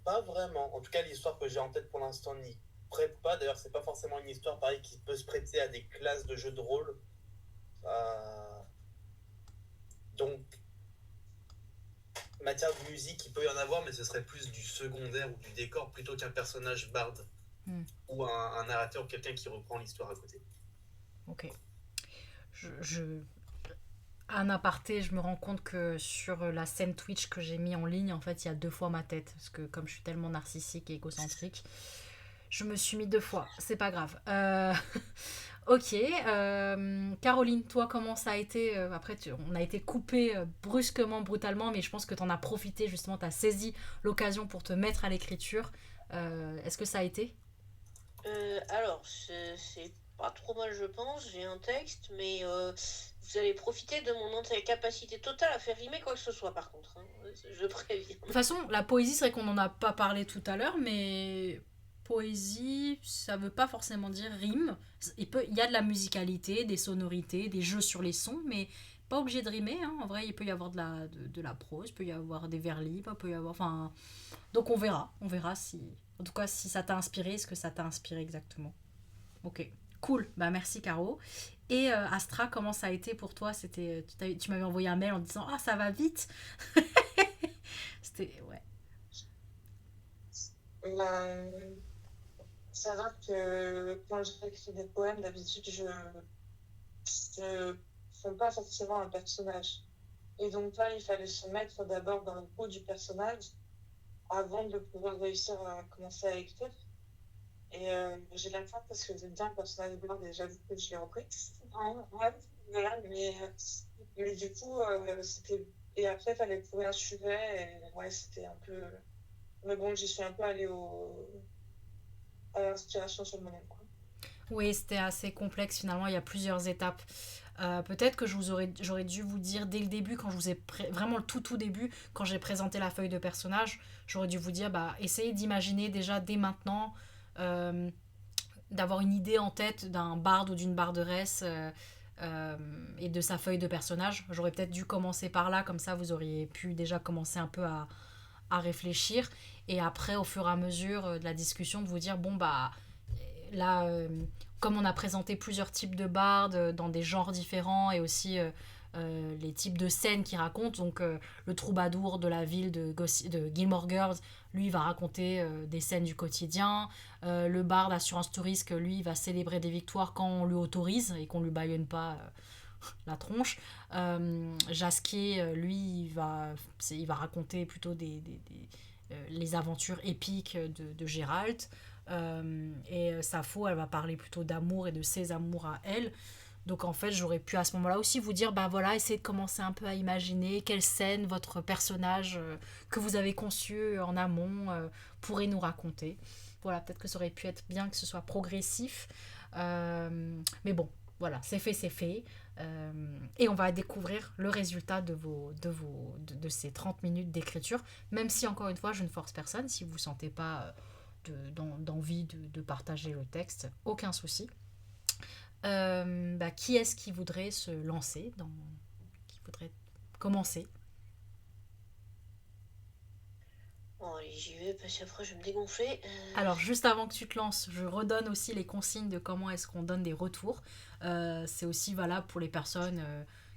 Pas vraiment. En tout cas, l'histoire que j'ai en tête pour l'instant n'y prête pas. D'ailleurs, c'est pas forcément une histoire pareil qui peut se prêter à des classes de jeux de rôle. Euh, Donc, matière de musique, il peut y en avoir, mais ce serait plus du secondaire ou du décor plutôt qu'un personnage barde Hmm, ou un narrateur ou quelqu'un qui reprend l'histoire à côté. ok. Je, Un aparté, je me rends compte que sur la scène Twitch que j'ai mis en ligne, en fait, il y a 2 fois ma tête. Parce que comme je suis tellement narcissique et égocentrique, je me suis mis 2 fois. C'est pas grave. Ok. Caroline, toi, comment ça a été après, on a été coupé brusquement, brutalement, mais je pense que tu en as profité, justement, tu as saisi l'occasion pour te mettre à l'écriture. Est-ce que ça a été? Alors, c'est pas trop mal, je pense. J'ai un texte, mais vous allez profiter de mon incapacité totale à faire rimer quoi que ce soit, par contre. Hein. Je préviens. De toute façon, la poésie, c'est vrai qu'on n'en a pas parlé tout à l'heure, mais poésie, ça veut pas forcément dire rime. Il y a de la musicalité, des sonorités, des jeux sur les sons, mais pas obligé de rimer. Hein. En vrai, il peut y avoir de la prose, il peut y avoir des vers libres, il peut y avoir. Enfin, donc on verra. On verra si. En tout cas, si ça t'a inspiré, ce que ça t'a inspiré exactement. Ok. Cool. Bah merci Caro. Et Astra, comment ça a été pour toi? Tu m'avais envoyé un mail en disant ah ça va vite. C'était ouais. Ben, ça va que quand j'écris des poèmes, d'habitude, je fais pas forcément un personnage. Et donc là, il fallait se mettre d'abord dans le peau du personnage avant de pouvoir réussir à commencer à écrire. Et j'ai la fin parce que j'aime bien le personnage de Blanc et j'avoue que je l'ai repris. Ouais, voilà, mais du coup, c'était. Et après, il fallait trouver un sujet. Et ouais, c'était un peu. Mais bon, j'y suis un peu allée à l'inspiration sur le moment, quoi. Oui, c'était assez complexe finalement, il y a plusieurs étapes. Peut-être que j'aurais dû vous dire dès le début, quand je vous ai vraiment le tout début, quand j'ai présenté la feuille de personnage, j'aurais dû vous dire, bah, essayez d'imaginer déjà dès maintenant, euh, d'avoir une idée en tête d'un barde ou d'une barderesse et de sa feuille de personnage. J'aurais peut-être dû commencer par là, comme ça vous auriez pu déjà commencer un peu à réfléchir. Et après, au fur et à mesure de la discussion, de vous dire, bon, bah, là, comme on a présenté plusieurs types de bardes dans des genres différents et aussi les types de scènes qu'il raconte, donc le troubadour de la ville de Gilmore Girls, lui, il va raconter des scènes du quotidien. Le barde Assurance Touriste, lui, il va célébrer des victoires quand on lui autorise et qu'on lui baïonne pas la tronche. Jasquier, lui, il va raconter plutôt les aventures épiques de Gérald. Et Sappho, elle va parler plutôt d'amour et de ses amours à elle. Donc en fait, j'aurais pu à ce moment-là aussi vous dire, bah voilà, essayez de commencer un peu à imaginer quelle scène votre personnage que vous avez conçu en amont pourrait nous raconter. Voilà, peut-être que ça aurait pu être bien que ce soit progressif. Mais bon, voilà, c'est fait, c'est fait. Et on va découvrir le résultat de ces 30 minutes d'écriture, même si encore une fois, je ne force personne. Si vous ne sentez pas d'envie de partager le texte, aucun souci. Bah, qui est-ce qui voudrait se lancer qui voudrait commencer? Bon, allez, j'y vais parce qu'après je vais me dégonfler. Alors, juste avant que tu te lances, je redonne aussi les consignes de comment est-ce qu'on donne des retours. C'est aussi valable pour les personnes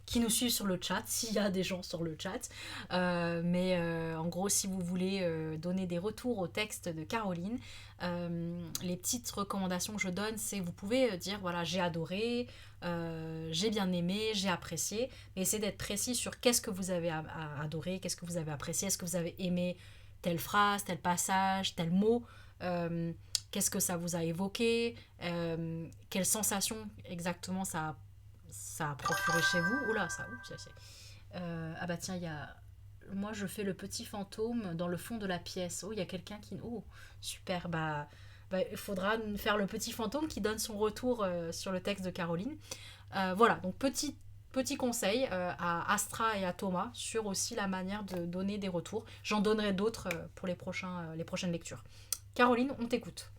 qui nous suivent sur le chat, s'il y a des gens sur le chat. Mais en gros, si vous voulez donner des retours au texte de Caroline, les petites recommandations que je donne, c'est vous pouvez dire, voilà, j'ai adoré, j'ai bien aimé, j'ai apprécié. Mais essayez d'être précis sur qu'est-ce que vous avez adoré, qu'est-ce que vous avez apprécié, est-ce que vous avez aimé telle phrase, tel passage, tel mot, euh, qu'est-ce que ça vous a évoqué, quelle sensation exactement ça a procuré chez vous. Oula, ah bah tiens, il y a... Moi, je fais le petit fantôme dans le fond de la pièce. Oh, il y a quelqu'un qui... Oh, super, il faudra faire le petit fantôme qui donne son retour sur le texte de Caroline. Voilà, donc petit conseil à Astra et à Thomas sur aussi la manière de donner des retours. J'en donnerai d'autres pour les prochaines lectures. Caroline, on t'écoute.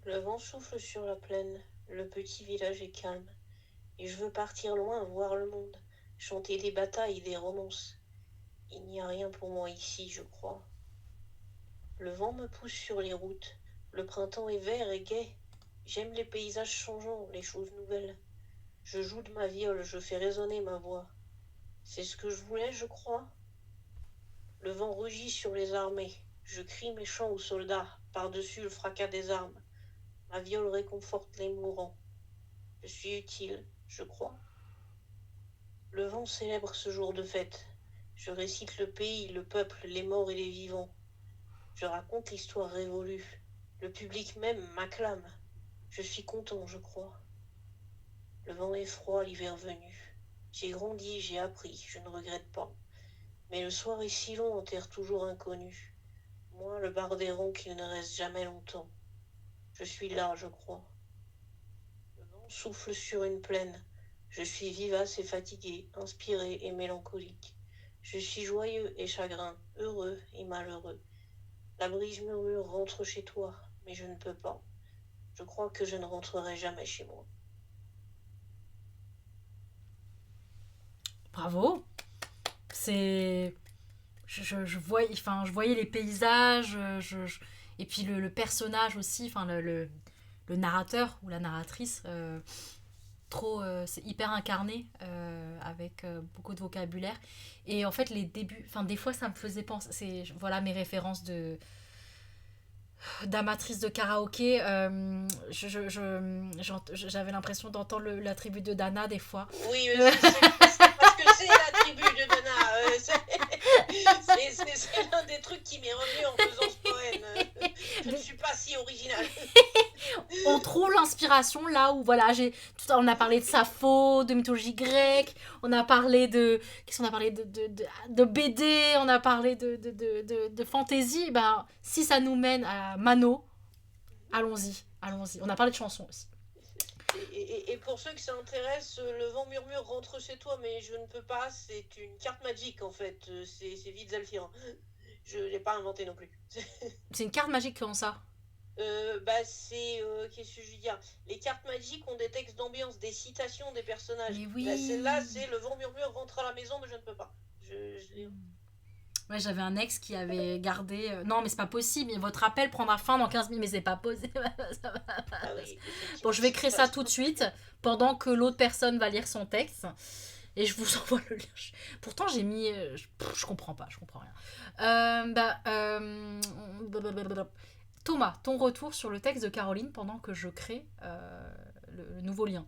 Le vent souffle sur la plaine, le petit village est calme, et je veux partir loin, voir le monde, chanter des batailles, des romances. Il n'y a rien pour moi ici, je crois. Le vent me pousse sur les routes, le printemps est vert et gai. J'aime les paysages changeants, les choses nouvelles. Je joue de ma viole, je fais résonner ma voix. C'est ce que je voulais, je crois. Le vent rugit sur les armées. Je crie mes chants aux soldats, par-dessus le fracas des armes. Ma viole réconforte les mourants. Je suis utile, je crois. Le vent célèbre ce jour de fête. Je récite le pays, le peuple, les morts et les vivants. Je raconte l'histoire révolue. Le public même m'acclame. Je suis content, je crois. Le vent est froid, l'hiver venu. J'ai grandi, j'ai appris, je ne regrette pas. Mais le soir est si long en terre toujours inconnue. Moi, le barde errant qu'il ne reste jamais longtemps. Je suis là, je crois. Le vent souffle sur une plaine. Je suis vivace et fatiguée, inspirée et mélancolique. Je suis joyeux et chagrin, heureux et malheureux. La brise murmure rentre chez toi, mais je ne peux pas. Je crois que je ne rentrerai jamais chez moi. Bravo. C'est... je voyais les paysages, et puis le personnage aussi, enfin le narrateur ou la narratrice, c'est hyper incarné, avec beaucoup de vocabulaire. Et en fait, les débuts, enfin des fois ça me faisait penser, voilà mes références d'amatrice de karaoké. J'avais l'impression d'entendre la tribu de Dana des fois. Oui, c'est parce que c'est la tribu de Dana. C'est l'un des trucs qui m'est revenu en faisant ce poème. Je ne suis pas si originale. On trouve l'inspiration là où voilà, on a parlé de Sappho, de mythologie grecque, on a parlé de qu'est-ce qu'on a parlé de BD, on a parlé de fantasy. Ben si ça nous mène à Mano, allons-y. On a parlé de chansons aussi. Et pour ceux que ça intéresse, le vent murmure rentre chez toi, mais je ne peux pas. C'est une carte magique en fait. C'est vite Zalfir. Je l'ai pas inventé non plus. C'est une carte magique comme ça. Qu'est-ce que je veux dire, les cartes magiques ont des textes d'ambiance, des citations des personnages. Mais oui. Celle-là, c'est le vent murmure rentre à la maison, mais je ne peux pas. Ouais, j'avais un ex qui avait gardé... non, mais c'est pas possible. Votre appel prendra fin dans 15 minutes. Mais c'est pas possible. Ah oui, bon, je vais créer ça tout de suite pendant que l'autre personne va lire son texte. Et je vous envoie le lien. Pourtant, j'ai mis... je comprends pas. Je comprends rien. Thomas, ton retour sur le texte de Caroline pendant que je crée le nouveau lien.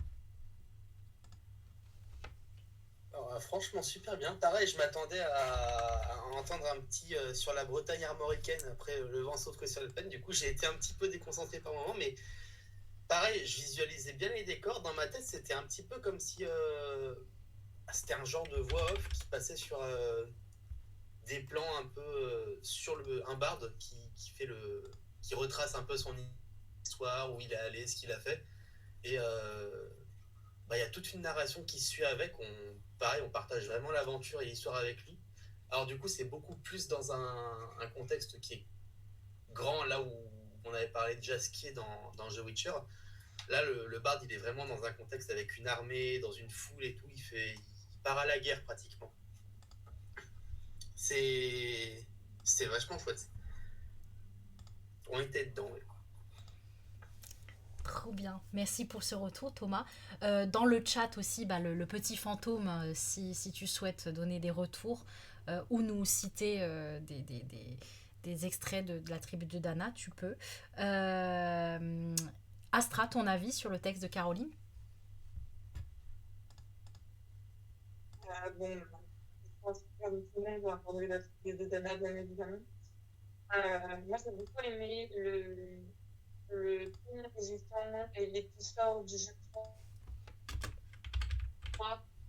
Alors, franchement, super bien. Pareil, je m'attendais à entendre un petit sur la Bretagne armoricaine après le vent sauf que sur le plaine. Du coup, j'ai été un petit peu déconcentré par moment, mais pareil, je visualisais bien les décors. Dans ma tête, c'était un petit peu comme si c'était un genre de voix off qui passait sur des plans un peu sur un barde qui retrace un peu son histoire, où il est allé, ce qu'il a fait. Et il y a toute une narration qui suit avec. On partage vraiment l'aventure et l'histoire avec lui. Alors du coup, c'est beaucoup plus dans un contexte qui est grand, là où on avait parlé de Jaskier dans The Witcher. Là, le barde, il est vraiment dans un contexte avec une armée, dans une foule et tout. Il part à la guerre pratiquement. C'est C'est vachement chouette. On était dedans. Ouais. Trop bien. Merci pour ce retour, Thomas. Dans le chat aussi, le petit fantôme, si tu souhaites donner des retours ou nous citer des extraits de la tribu de Dana, tu peux. Astra, ton avis sur le texte de Caroline? Bon, je pense que comme tout le monde a entendu la série de Dana, bien évidemment. Moi, j'ai beaucoup aimé le ton hésitant et les petits sorts du jeu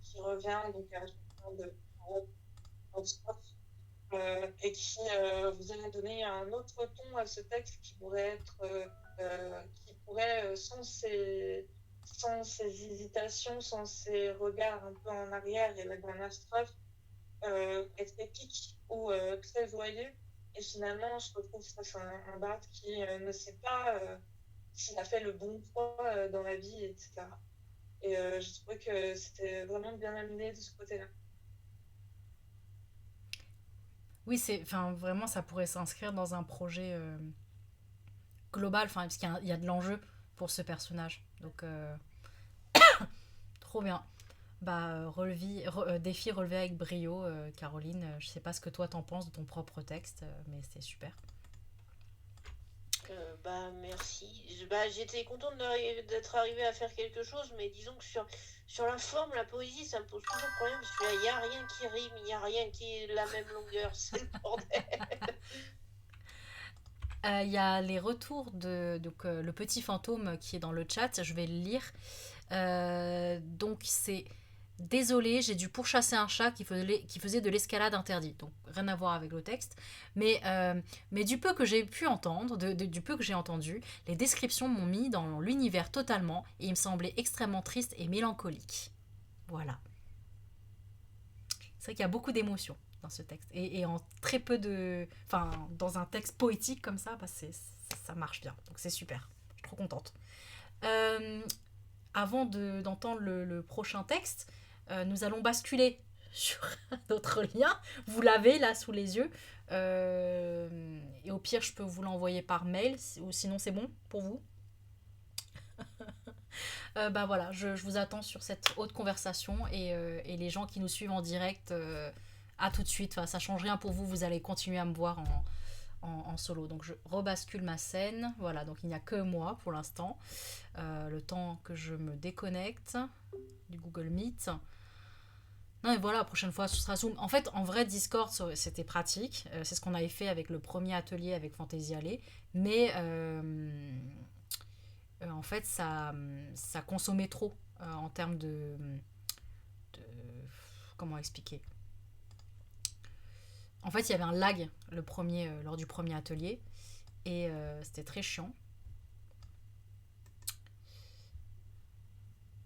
qui revient donc à la fin de et qui vous a donné un autre ton à ce texte qui pourrait être qui pourrait sans ces hésitations, sans ces regards un peu en arrière et la dernière strophe être épique ou très joyeux. Et finalement, je retrouve ça c'est un barde qui ne sait pas s'il a fait le bon choix dans la vie, etc. Et je trouvais que c'était vraiment bien amené de ce côté-là. Oui, vraiment, ça pourrait s'inscrire dans un projet global, parce qu'il y a de l'enjeu pour ce personnage. Donc, trop bien. Défi relevé avec brio, Caroline. Je sais pas ce que toi t'en penses de ton propre texte, mais c'est super. Merci. J'étais contente d'être arrivée à faire quelque chose, mais disons que sur la forme, la poésie, ça me pose toujours problème parce qu'il n'y a rien qui rime, il n'y a rien qui est la même longueur, c'est le bordel. Il y a les retours de le petit fantôme qui est dans le chat, je vais le lire. Donc c'est désolé, j'ai dû pourchasser un chat qui faisait de l'escalade interdite. Donc rien à voir avec le texte. Mais du peu que j'ai pu entendre, du peu que j'ai entendu, les descriptions m'ont mis dans l'univers totalement et il me semblait extrêmement triste et mélancolique. Voilà. C'est vrai qu'il y a beaucoup d'émotions dans ce texte. Et en très peu de... Enfin, dans un texte poétique comme ça, ça marche bien. Donc c'est super. Je suis trop contente. Avant d'entendre le prochain texte, nous allons basculer sur notre lien. Vous l'avez là sous les yeux. Et au pire, je peux vous l'envoyer par mail. Ou sinon, c'est bon pour vous. Voilà, je vous attends sur cette haute conversation. Et les gens qui nous suivent en direct, à tout de suite. Enfin, ça change rien pour vous. Vous allez continuer à me voir en solo. Donc je rebascule ma scène. Voilà, donc il n'y a que moi pour l'instant. Le temps que je me déconnecte du Google Meet. Non, et voilà, la prochaine fois, ce sera Zoom. En fait, en vrai, Discord, c'était pratique. C'est ce qu'on avait fait avec le premier atelier avec Fantasy Alley. Mais en fait, ça consommait trop en termes de... Comment expliquer? En fait, il y avait un lag lors du premier atelier. Et c'était très chiant.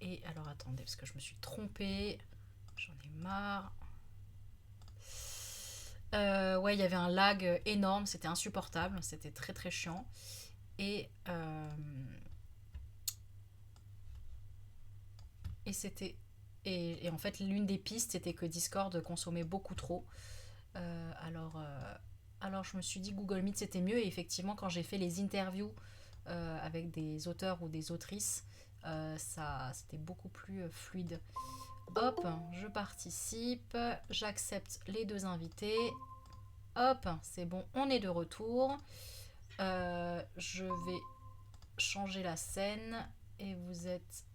Et alors, attendez, parce que je me suis trompée. J'en ai marre. Ouais, il y avait un lag énorme. C'était insupportable. C'était très, très chiant. Et c'était... Et en fait, l'une des pistes, c'était que Discord consommait beaucoup trop. Alors, je me suis dit Google Meet, c'était mieux. Et effectivement, quand j'ai fait les interviews avec des auteurs ou des autrices, c'était beaucoup plus fluide. Hop, je participe. J'accepte les 2 invités. Hop, c'est bon, on est de retour. Je vais changer la scène. Et vous êtes...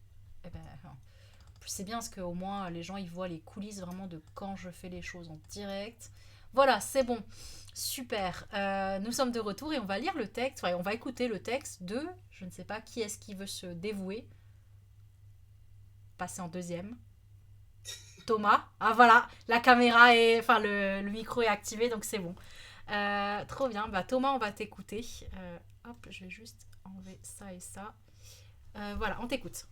c'est bien parce qu'au moins les gens ils voient les coulisses vraiment de quand je fais les choses en direct. Voilà, c'est bon. Super. Nous sommes de retour et on va lire le texte. On va écouter le texte de... Je ne sais pas qui est-ce qui veut se dévouer. Passer en deuxième. Thomas. Ah voilà, la caméra est... Enfin, le micro est activé, donc c'est bon. Trop bien. Thomas, on va t'écouter. Hop, je vais juste enlever ça et ça. Voilà, on t'écoute.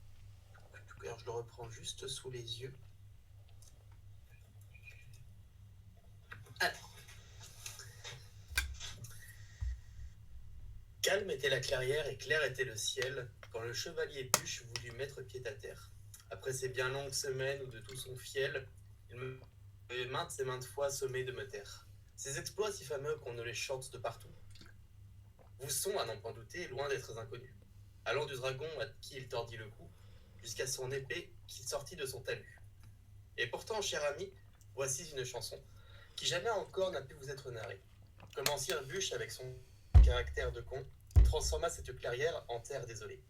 Alors, je le reprends juste sous les yeux. Alors. Calme était la clairière et clair était le ciel, quand le chevalier Bûche voulut mettre pied à terre. Après ces bien longues semaines où de tout son fiel, il me maintes et maintes fois sommé de me taire. Ces exploits si fameux qu'on ne les chante de partout vous sont, à n'en point douter, loin d'être inconnus. Allant du dragon à qui il tordit le cou, jusqu'à son épée qui sortit de son talus. Et pourtant, cher ami, voici une chanson qui jamais encore n'a pu vous être narrée. Comment Sir Bûche, avec son caractère de con, transforma cette clairière en terre désolée.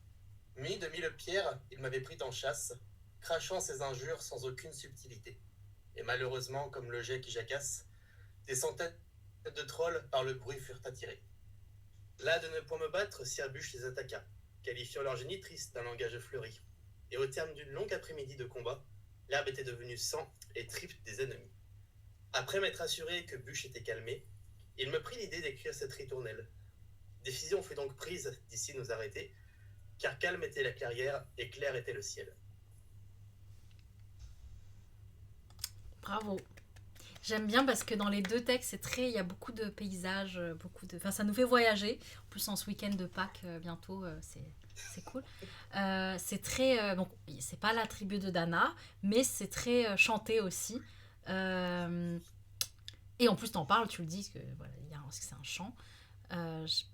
Muni de 1000 pierres, il m'avait pris en chasse, crachant ses injures sans aucune subtilité. Et malheureusement, comme le jet qui jacasse, des centaines de trolls par le bruit furent attirés. Là de ne point me battre, Sir Bûche les attaqua, qualifiant leur génitrice d'un langage fleuri. Et au terme d'une longue après-midi de combat, l'herbe était devenue sang et tripes des ennemis. Après m'être assuré que Bûche était calmé, il me prit l'idée d'écrire cette ritournelle. Décision fut donc prise d'ici nous arrêter, car calme était la clairière et clair était le ciel. Bravo. J'aime bien parce que dans les deux textes, il y a beaucoup de paysages, enfin, ça nous fait voyager. En plus, en ce week-end de Pâques, bientôt, c'est cool. C'est très, donc, c'est pas la tribu de Dana, mais c'est très chanté aussi. Et en plus, t'en parles, tu le dis que voilà, c'est un chant.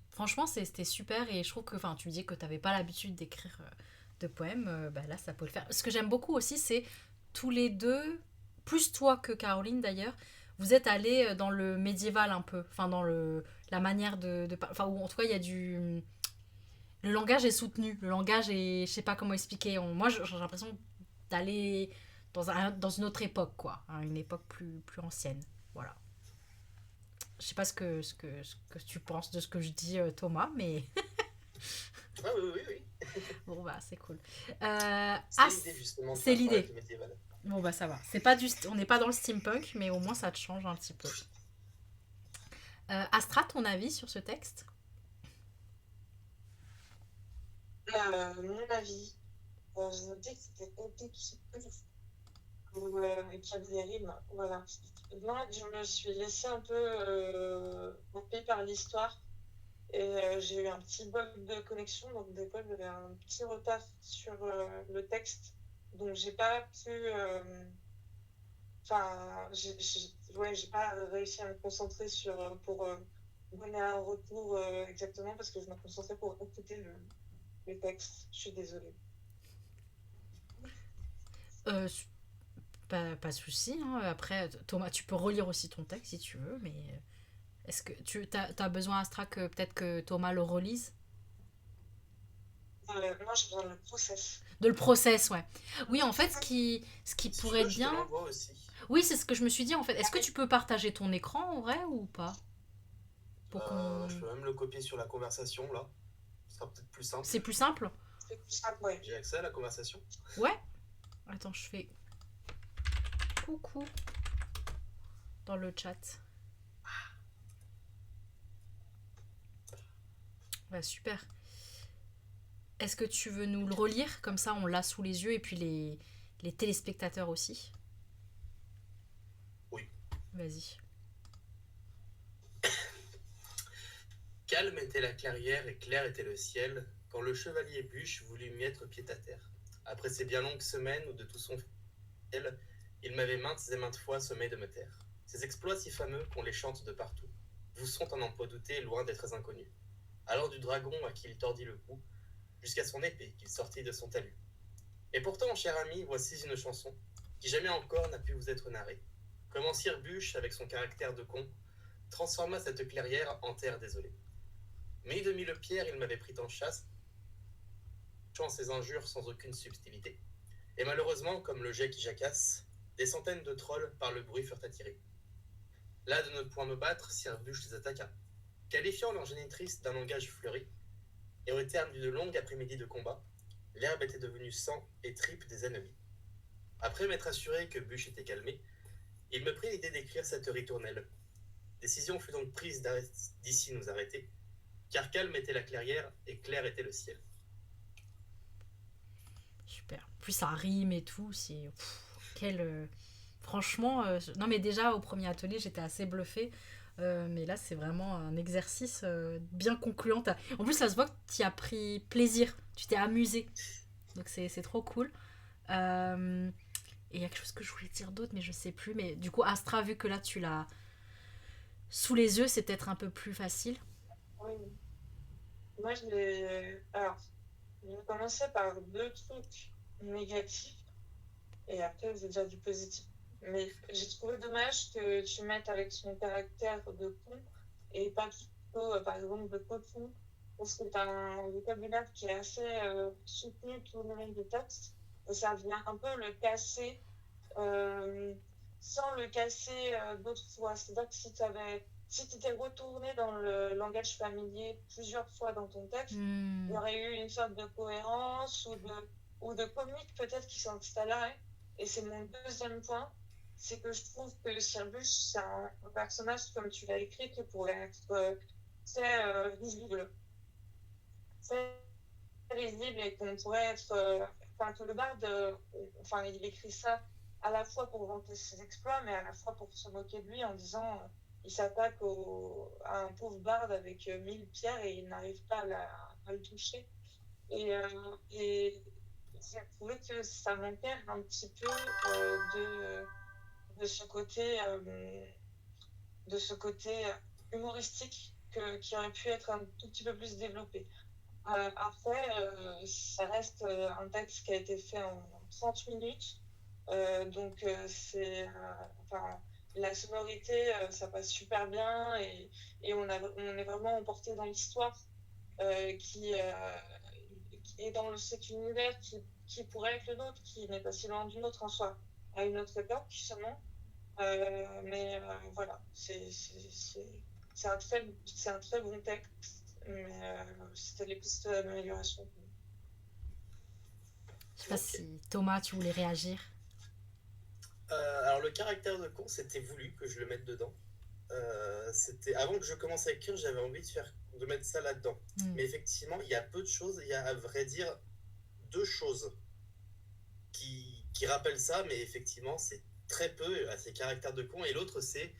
Franchement, c'était super et je trouve que, enfin, tu dis que t'avais pas l'habitude d'écrire de poèmes, là, ça peut le faire. Ce que j'aime beaucoup aussi, c'est tous les deux, plus toi que Caroline d'ailleurs, vous êtes allés dans le médiéval un peu, enfin dans la manière enfin en tout cas il y a le langage est soutenu, le langage est, je sais pas comment expliquer, moi j'ai l'impression d'aller dans une autre époque quoi, hein, une époque plus ancienne, voilà. Je sais pas ce que tu penses de ce que je dis Thomas, mais Ah oui. bon bah c'est cool. C'est l'idée justement de c'est faire l'idée. avec le médiéval. Bon bah ça va. On n'est pas dans le steampunk, mais au moins ça te change un petit peu. Astra, ton avis sur ce texte? Mon avis, je me dis que c'était épique et qu'il y avait des rimes. Voilà. Moi, je me suis laissée un peu happer par l'histoire et j'ai eu un petit bug de connexion. Donc, des fois, j'avais un petit retard sur le texte. Donc, j'ai pas pu. Enfin, j'ai pas réussi à me concentrer pour donner un retour exactement parce que je me concentrais pour écouter le texte. Je suis désolée. Euh, pas de souci. Hein. Après, Thomas, tu peux relire aussi ton texte si tu veux, mais est-ce que tu as besoin, Astra, que peut-être que Thomas le relise? Moi, j'ai besoin de le process. De le process, ouais. Oui, en fait, ce qui Si tu pourrait veux, être je te bien. l'envoie aussi. Oui, c'est ce que je me suis dit en fait. Est-ce que tu peux partager ton écran en vrai ou pas? Pour qu'on. Je peux même le copier sur la conversation là. Ce sera peut-être plus simple. C'est plus simple? C'est plus simple, ouais. J'ai accès à la conversation. Ouais. Attends, je fais coucou dans le chat. Ouais, super. Est-ce que tu veux nous le relire? Comme ça, on l'a sous les yeux et puis les téléspectateurs aussi. Oui. Vas-y. Calme était la clairière et clair était le ciel, quand le chevalier Bûche voulut mettre pied à terre. Après ces bien longues semaines où de tout son fiel, il m'avait maintes et maintes fois sommé de me taire. Ces exploits si fameux qu'on les chante de partout vous sont en emploi douté loin d'être inconnus. Allant du dragon à qui il tordit le cou, jusqu'à son épée qu'il sortit de son talus. Et pourtant, cher ami, voici une chanson qui jamais encore n'a pu vous être narrée. Comment Sir Bûche, avec son caractère de con, transforma cette clairière en terre désolée. Mais de 1000 pierres, il m'avait pris en chasse, chant ses injures sans aucune subtilité. Et malheureusement, comme le jet qui jacasse, des centaines de trolls par le bruit furent attirés. Là de ne point me battre, Sir Bûche les attaqua, qualifiant leur génitrice d'un langage fleuri. Et au terme d'une longue après-midi de combat, l'herbe était devenue sang et tripes des ennemis. Après m'être assuré que Bûche était calmé, il me prit l'idée d'écrire cette ritournelle. Décision fut donc prise d'ici nous arrêter, car calme était la clairière et clair était le ciel. Super. Plus ça rime et tout, c'est quel franchement non mais déjà au premier atelier, j'étais assez bluffée. Mais là, c'est vraiment un exercice bien concluant. En plus, ça se voit que tu as pris plaisir, tu t'es amusé. Donc, c'est trop cool. Et il y a quelque chose que je voulais dire d'autre, mais je sais plus. Mais du coup, Astra, vu que là, tu l'as sous les yeux, c'est peut-être un peu plus facile. Oui. Moi, alors, je vais commencer par deux trucs négatifs et après, je vais dire du positif. Mais j'ai trouvé dommage que tu mettes avec son caractère de con et pas plutôt, par exemple, de coton, parce que tu as un vocabulaire qui est assez soutenu tout le long du texte et ça vient un peu le casser euh, sans le casser d'autres fois. C'est-à-dire que si tu étais retourné dans le langage familier plusieurs fois dans ton texte, il y aurait eu une sorte de cohérence ou de comique peut-être qui s'installerait. Et c'est mon deuxième point, c'est que je trouve que Sirbus, c'est un personnage, comme tu l'as écrit, qui pourrait être très visible. Très risible et qu'on pourrait être. Enfin, que le barde, enfin, il écrit ça à la fois pour vanter ses exploits, mais à la fois pour se moquer de lui en disant il s'attaque à un pauvre barde avec 1000 pierres et il n'arrive pas à le toucher. Et j'ai trouvé que ça manquait un petit peu de ce côté, de ce côté humoristique qui aurait pu être un tout petit peu plus développé. Après, ça reste un texte qui a été fait en 30 minutes. Donc, enfin, la sonorité, ça passe super bien et on est vraiment emporté dans l'histoire qui est dans cet univers qui pourrait être le nôtre, qui n'est pas si loin du nôtre en soi, à une autre époque seulement. Mais voilà, c'est un très bon texte, mais c'était les pistes d'amélioration. Je sais pas si Thomas, tu voulais réagir. Alors le caractère de con, c'était voulu que je le mette dedans. C'était avant que je commence à écrire, j'avais envie de mettre ça là-dedans. Mais effectivement, il y a peu de choses. Il y a à vrai dire 2 choses qui rappellent ça, mais effectivement, c'est très peu à ces caractères de con. Et l'autre, c'est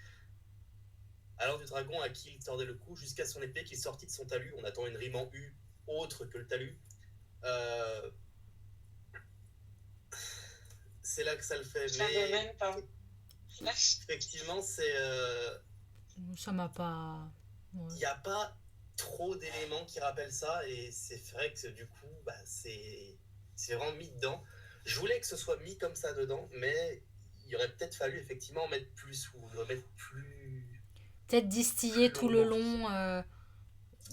alors du dragon à qui il tordait le cou jusqu'à son épée qui sortit de son talus. On attend une rime en U autre que le talus. C'est là que ça le fait. Mais même pas. Effectivement, c'est. Ça m'a pas. Il n'y a pas trop d'éléments qui rappellent ça, et c'est vrai que du coup, c'est vraiment mis dedans. Je voulais que ce soit mis comme ça dedans, mais il aurait peut-être fallu effectivement en mettre plus, ou le mettre plus. Peut-être distiller tout le long.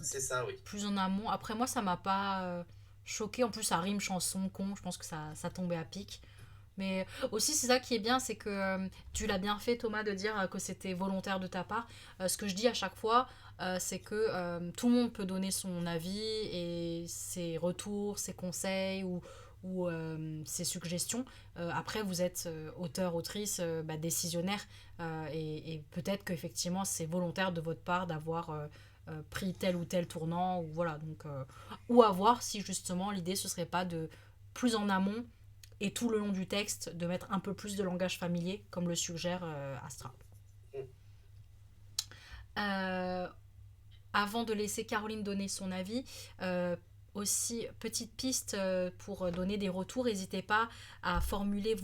C'est ça, oui. Plus en amont. Après, moi, ça m'a pas choqué. En plus, ça rime chanson, con. Je pense que ça tombait à pic. Mais aussi, c'est ça qui est bien, c'est que tu l'as bien fait, Thomas, de dire que c'était volontaire de ta part. Ce que je dis à chaque fois, c'est que tout le monde peut donner son avis et ses retours, ses conseils ou ses suggestions. Après, vous êtes auteur, autrice, décisionnaire. Et peut-être qu'effectivement, c'est volontaire de votre part d'avoir pris tel ou tel tournant. Ou, voilà, donc, ou à voir si justement l'idée, ce serait pas de plus en amont et tout le long du texte de mettre un peu plus de langage familier comme le suggère Astra. Avant de laisser Caroline donner son avis, aussi petite piste pour donner des retours, n'hésitez pas à formuler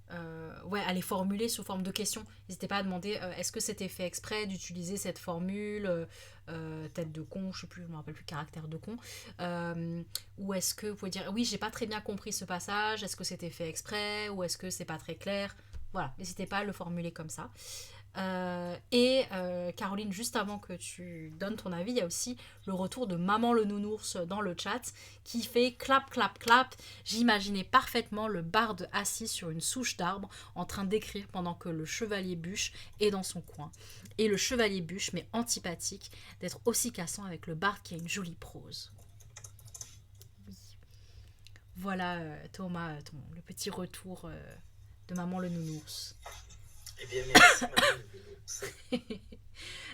à les formuler sous forme de questions. N'hésitez pas à demander est-ce que c'était fait exprès d'utiliser cette formule tête de con, je sais plus, je me rappelle plus, caractère de con, ou est-ce que vous pouvez dire oui, j'ai pas très bien compris ce passage, est-ce que c'était fait exprès ou est-ce que c'est pas très clair. Voilà, n'hésitez pas à le formuler comme ça. Caroline, juste avant que tu donnes ton avis, il y a aussi le retour de Maman le Nounours dans le chat qui fait clap clap clap. J'imaginais parfaitement le barde assis sur une souche d'arbre en train d'écrire pendant que le chevalier Bûche est dans son coin. Et le chevalier Bûche, mais antipathique, d'être aussi cassant avec le barde qui a une jolie prose. Oui. Voilà Thomas, le petit retour de Maman le Nounours. Eh bien, merci, Maman.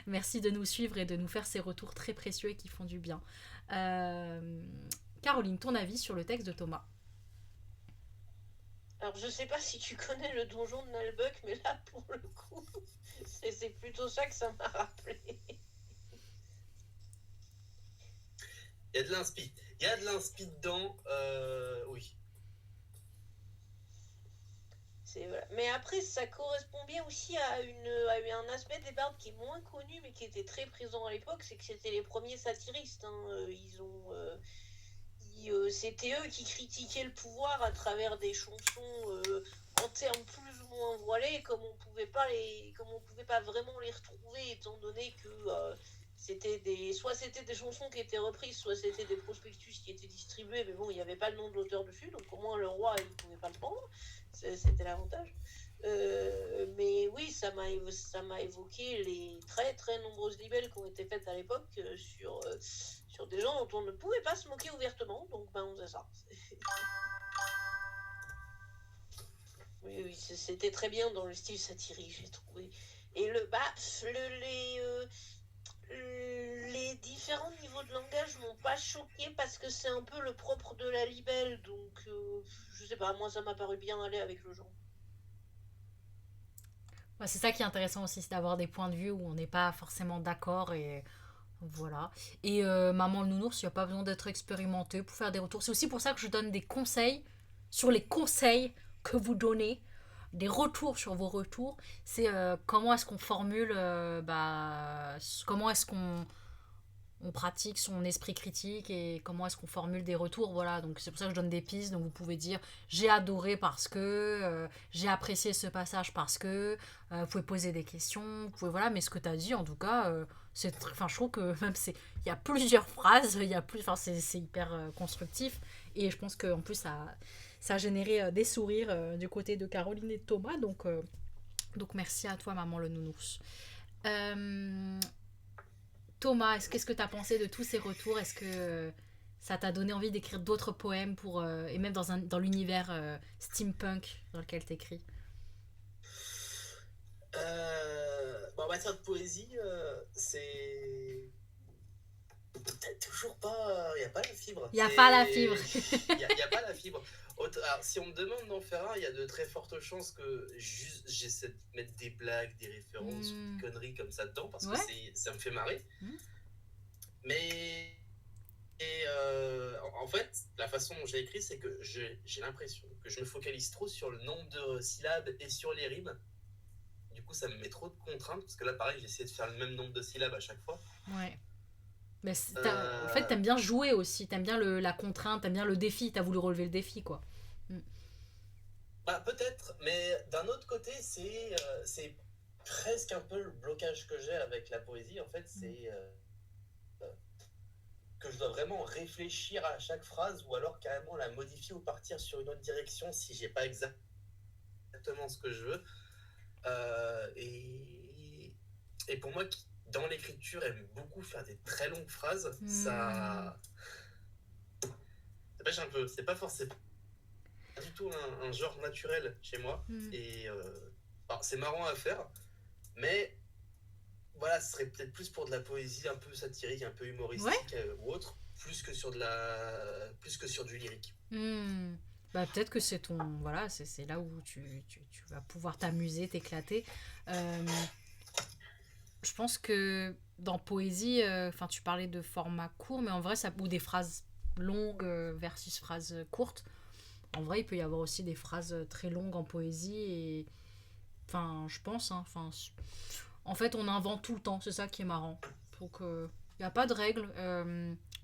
Merci de nous suivre et de nous faire ces retours très précieux et qui font du bien. Caroline, ton avis sur le texte de Thomas? Alors, je sais pas si tu connais le donjon de Nalbuck, mais là, pour le coup, c'est plutôt ça que ça m'a rappelé. Il y a de l'inspi. Il y a de l'inspi dedans, oui. Voilà. Mais après, ça correspond bien aussi à un aspect des bardes qui est moins connu, mais qui était très présent à l'époque, c'est que c'était les premiers satiristes. Hein. C'était eux qui critiquaient le pouvoir à travers des chansons en termes plus ou moins voilés, comme on pouvait pas vraiment les retrouver, étant donné que soit c'était des chansons qui étaient reprises, soit c'était des prospectus qui étaient distribués, mais bon, il n'y avait pas le nom de l'auteur dessus, donc au moins le roi, il ne pouvait pas le prendre. C'était l'avantage. Mais oui, ça m'a évoqué les très très nombreuses libelles qui ont été faites à l'époque sur des gens dont on ne pouvait pas se moquer ouvertement, donc on faisait ça. Oui, c'était très bien dans le style satirique, j'ai trouvé. Et les différents niveaux de langage m'ont pas choqué parce que c'est un peu le propre de la libelle, donc je sais pas, moi ça m'a paru bien aller avec le genre. Ouais, c'est ça qui est intéressant aussi, c'est d'avoir des points de vue où on n'est pas forcément d'accord et voilà. Et maman le nounours, il n'y a pas besoin d'être expérimenté pour faire des retours. C'est aussi pour ça que je donne des conseils sur les conseils que vous donnez, des retours sur vos retours. C'est comment est-ce qu'on formule, comment est-ce qu'on on pratique son esprit critique et comment est-ce qu'on formule des retours. Voilà, donc c'est pour ça que je donne des pistes. Donc vous pouvez dire j'ai adoré parce que, j'ai apprécié ce passage parce que, vous pouvez poser des questions, vous pouvez, voilà, mais ce que tu as dit en tout cas, enfin, je trouve que même il y a plusieurs phrases, enfin, c'est hyper constructif et je pense qu'en plus ça a généré des sourires du côté de Caroline et de Thomas. Donc merci à toi, maman le nounours. Euh, Thomas, qu'est-ce que tu as pensé de tous ces retours? Est-ce que ça t'a donné envie d'écrire d'autres poèmes et même dans l'univers steampunk dans lequel tu écris? En matière de poésie, c'est peut-être toujours pas. Il n'y a pas la fibre. Il n'y a pas la fibre. Il n'y a pas la fibre. Alors, si on me demande d'en faire un, il y a de très fortes chances que juste j'essaie de mettre des blagues, des références, des conneries comme ça dedans, parce que ça me fait marrer. Mais en fait, la façon dont j'ai écrit, c'est que j'ai l'impression que je me focalise trop sur le nombre de syllabes et sur les rimes. Du coup, ça me met trop de contraintes, parce que là, pareil, j'essaie de faire le même nombre de syllabes à chaque fois. Ouais. Mais en fait, t'aimes bien jouer aussi, t'aimes bien la contrainte, t'aimes bien le défi, t'as voulu relever le défi, quoi. Peut-être, mais d'un autre côté, c'est presque un peu le blocage que j'ai avec la poésie. En fait, c'est que je dois vraiment réfléchir à chaque phrase ou alors carrément la modifier ou partir sur une autre direction si j'ai pas exactement ce que je veux. Et pour moi, qui, dans l'écriture, aime beaucoup faire des très longues phrases, ça pêche un peu. C'est pas forcément du tout un genre naturel chez moi. Et c'est marrant à faire, mais voilà, ce serait peut-être plus pour de la poésie un peu satirique, un peu humoristique ou autre, plus que sur du lyrique. Bah, peut-être que c'est voilà, c'est là où tu vas pouvoir t'amuser, t'éclater. Je pense que dans poésie, enfin, tu parlais de format court, mais en vrai, ou des phrases longues versus phrases courtes. En vrai, il peut y avoir aussi des phrases très longues en poésie et, enfin, je pense, hein, enfin, en fait, on invente tout le temps, c'est ça qui est marrant. Donc, il n'y a pas de règle.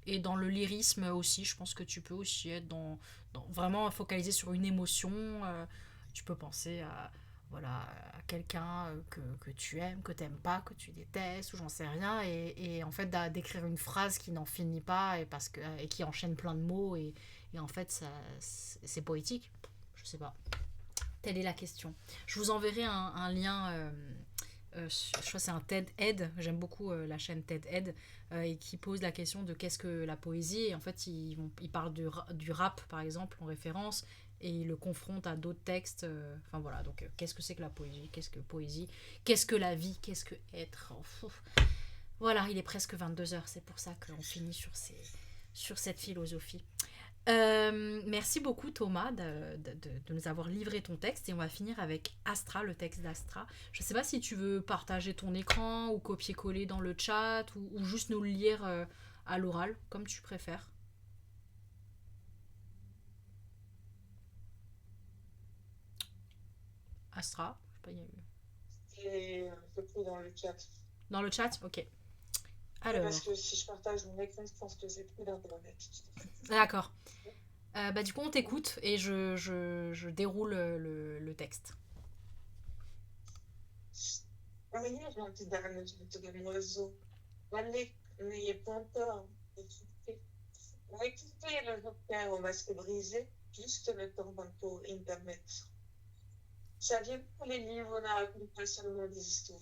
Et dans le lyrisme aussi, je pense que tu peux aussi être vraiment focalisé sur une émotion. Tu peux penser à quelqu'un que tu aimes, que tu n'aimes pas, que tu détestes, ou j'en sais rien. Et en fait, d'écrire une phrase qui n'en finit pas et qui enchaîne plein de mots. Et en fait, c'est poétique. Je sais pas. Telle est la question. Je vous enverrai un lien. Je crois que c'est un TED-Ed, j'aime beaucoup la chaîne TED-Ed, et qui pose la question de qu'est-ce que la poésie, et en fait ils parlent du rap par exemple en référence, et ils le confrontent à d'autres textes, enfin voilà, donc qu'est-ce que c'est que la poésie, qu'est-ce que la vie, qu'est-ce que être, voilà, il est presque 22h, c'est pour ça qu'on finit sur cette philosophie. Merci beaucoup Thomas de nous avoir livré ton texte et on va finir avec Astra, le texte d'Astra. Je ne sais pas si tu veux partager ton écran ou copier-coller dans le chat ou juste nous le lire à l'oral, comme tu préfères. Astra, je sais pas, il y a eu... Et c'est plus dans le chat. Dans le chat, ok. Ouais, Alors, parce que si je partage mon écran, je pense que j'ai plus d'internet. d'accord. Du coup, on t'écoute et je déroule le texte. Oui, gentil dame, je te mon oiseau. Allez, n'ayez point peur. Écoutez, écoutez le joker au masque brisé, juste le temps d'un tour intermède. Saviez-vous que les livres ne racontent pas seulement des histoires,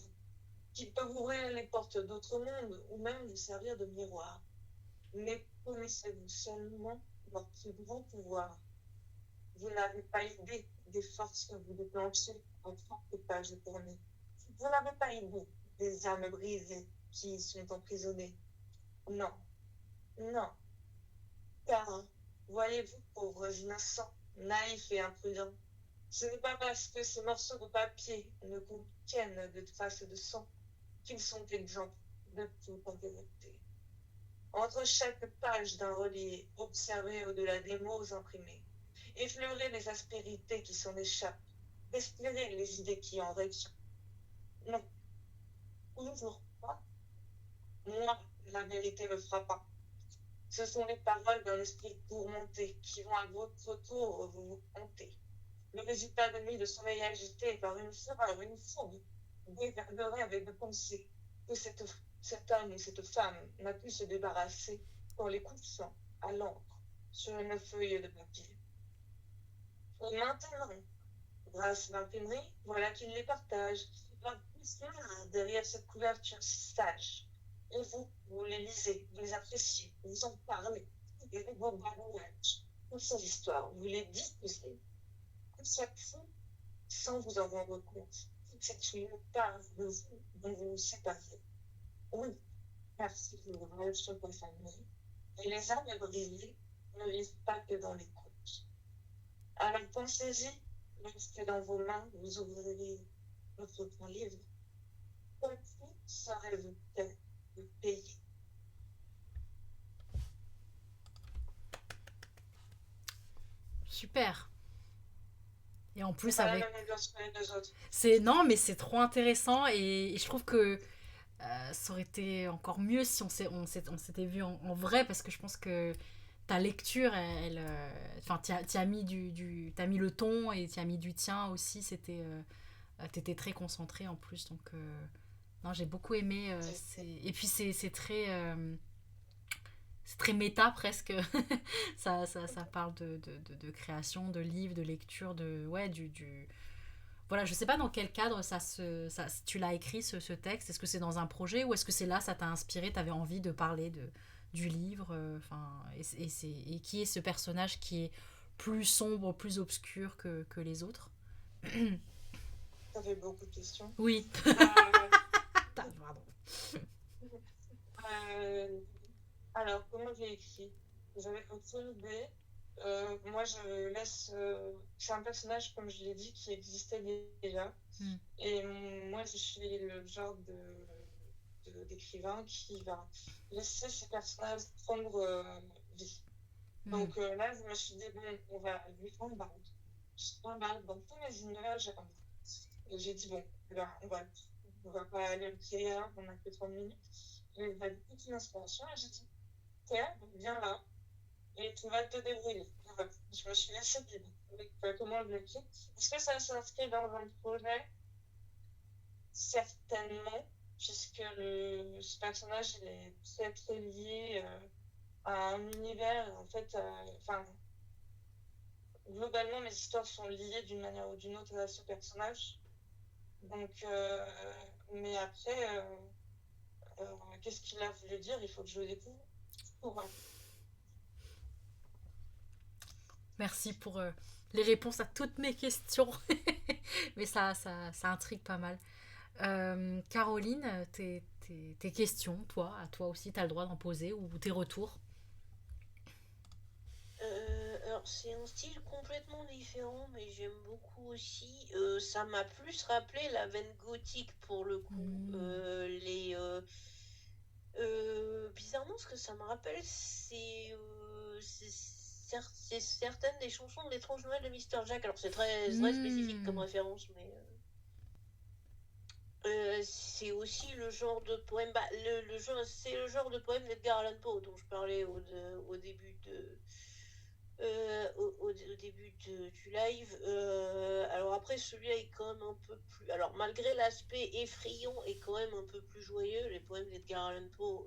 qui peuvent ouvrir les portes d'autres mondes ou même vous servir de miroir? Mais connaissez-vous seulement leur plus grand pouvoir? Vous n'avez pas idée des forces que vous déclenchez en 30 pages tournées. Vous n'avez pas idée des âmes brisées qui y sont emprisonnées. Non, non, car, voyez-vous, pauvres innocents, naïfs et imprudents, ce n'est pas parce que ces morceaux de papier ne contiennent de traces de sang qu'ils sont exempts de toute intégrité. Entre chaque page d'un relié, observez au-delà des mots imprimés, effleurez les aspérités qui s'en échappent, respirez les idées qui en réchappent. Non, toujours pas. Moi, la vérité me frappa. Ce sont les paroles d'un esprit tourmenté qui vont à votre tour vous hanter. Le résultat de nuit de sommeil agité par une fureur, une fougue, de rêve et de pensée, que cet homme ou cette femme n'a pu se débarrasser qu'en les couchant à l'encre sur une feuille de papier. Et maintenant, grâce à l'imprimerie, voilà qu'il les partage, leur poussière derrière cette couverture si sage. Et vous, vous les lisez, vous les appréciez, vous en parlez, et vos babouages, toutes ces histoires, vous les diffusez. Chaque fois, sans vous en rendre compte, c'est une part de vous dont vous vous séparez. Oui, merci que l'ouvrage soit pas fermé. Et les âmes brisées ne vivent pas que dans les contes. Alors pensez-y, lorsque dans vos mains vous ouvrirez votre grand livre. Combien serez-vous prêt de payer? Super. Et en C'est plus, pas la avec... même ambiance que les deux autres. Non, mais c'est trop intéressant et je trouve que ça aurait été encore mieux si on s'était vu en vrai parce que je pense que ta lecture, enfin, t'y as mis t'as mis le ton et t'y as mis du tien aussi. T'étais très concentré en plus, donc non, j'ai beaucoup aimé. Et puis c'est très méta presque. Ça parle de création, de livres, de lecture, voilà, je sais pas dans quel cadre tu l'as écrit ce texte. Est-ce que c'est dans un projet ou est-ce que c'est là, ça t'a inspiré, t'avais envie de parler du livre, et qui est ce personnage qui est plus sombre, plus obscur que les autres? Ça fait beaucoup de questions. Oui. Euh, Pardon. euh, alors, comment j'ai écrit? J'avais aucune idée. Moi, je laisse. C'est un personnage, comme je l'ai dit, qui existait déjà. Mm. Et moi, je suis le genre d'écrivain qui va laisser ses personnages prendre vie. Donc là, je me suis dit, bon, on va lui embarque. Je embarque dans tous mes images. Et j'ai dit, bon, là, on va pas aller le créer là, on a que 30 minutes. J'ai eu toute une inspiration et j'ai dit, tiens, viens là et tu vas te débrouiller. Voilà. Je me suis laissée libre avec comment je l'écris. Est-ce que ça s'inscrit dans un projet? Certainement, puisque ce personnage il est très très lié à un univers. En fait, enfin, globalement, mes histoires sont liées d'une manière ou d'une autre à ce personnage. Donc, mais après, qu'est-ce qu'il a voulu dire? Il faut que je le découvre. Voilà. Merci pour les réponses à toutes mes questions. Mais ça intrigue pas mal. Caroline, tes questions, à toi aussi, tu as le droit d'en poser ou tes retours. Alors, c'est un style complètement différent, mais j'aime beaucoup aussi. Ça m'a plus rappelé la veine gothique pour le coup. Bizarrement, ce que ça me rappelle, c'est c'est certaines des chansons de l'étrange Noël de Mister Jack. Alors c'est très spécifique comme référence, mais c'est aussi le genre de poème, c'est le genre de poème d'Edgar Allan Poe dont je parlais au début au début du live. Alors après, celui-là est quand même un peu plus... Alors malgré l'aspect effrayant, est quand même un peu plus joyeux. Les poèmes d'Edgar Allan Poe,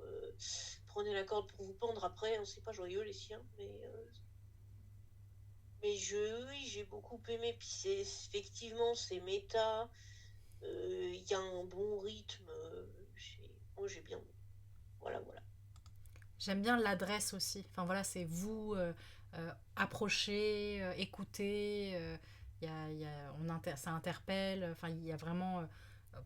prenez la corde pour vous pendre après, hein, c'est pas joyeux les siens, mais oui, j'ai beaucoup aimé. Puis effectivement, c'est méta. Il y a un bon rythme. Moi, j'ai bien. Voilà. J'aime bien l'adresse aussi. Enfin voilà, c'est vous approchez, écoutez. Ça interpelle. Enfin, il y a vraiment.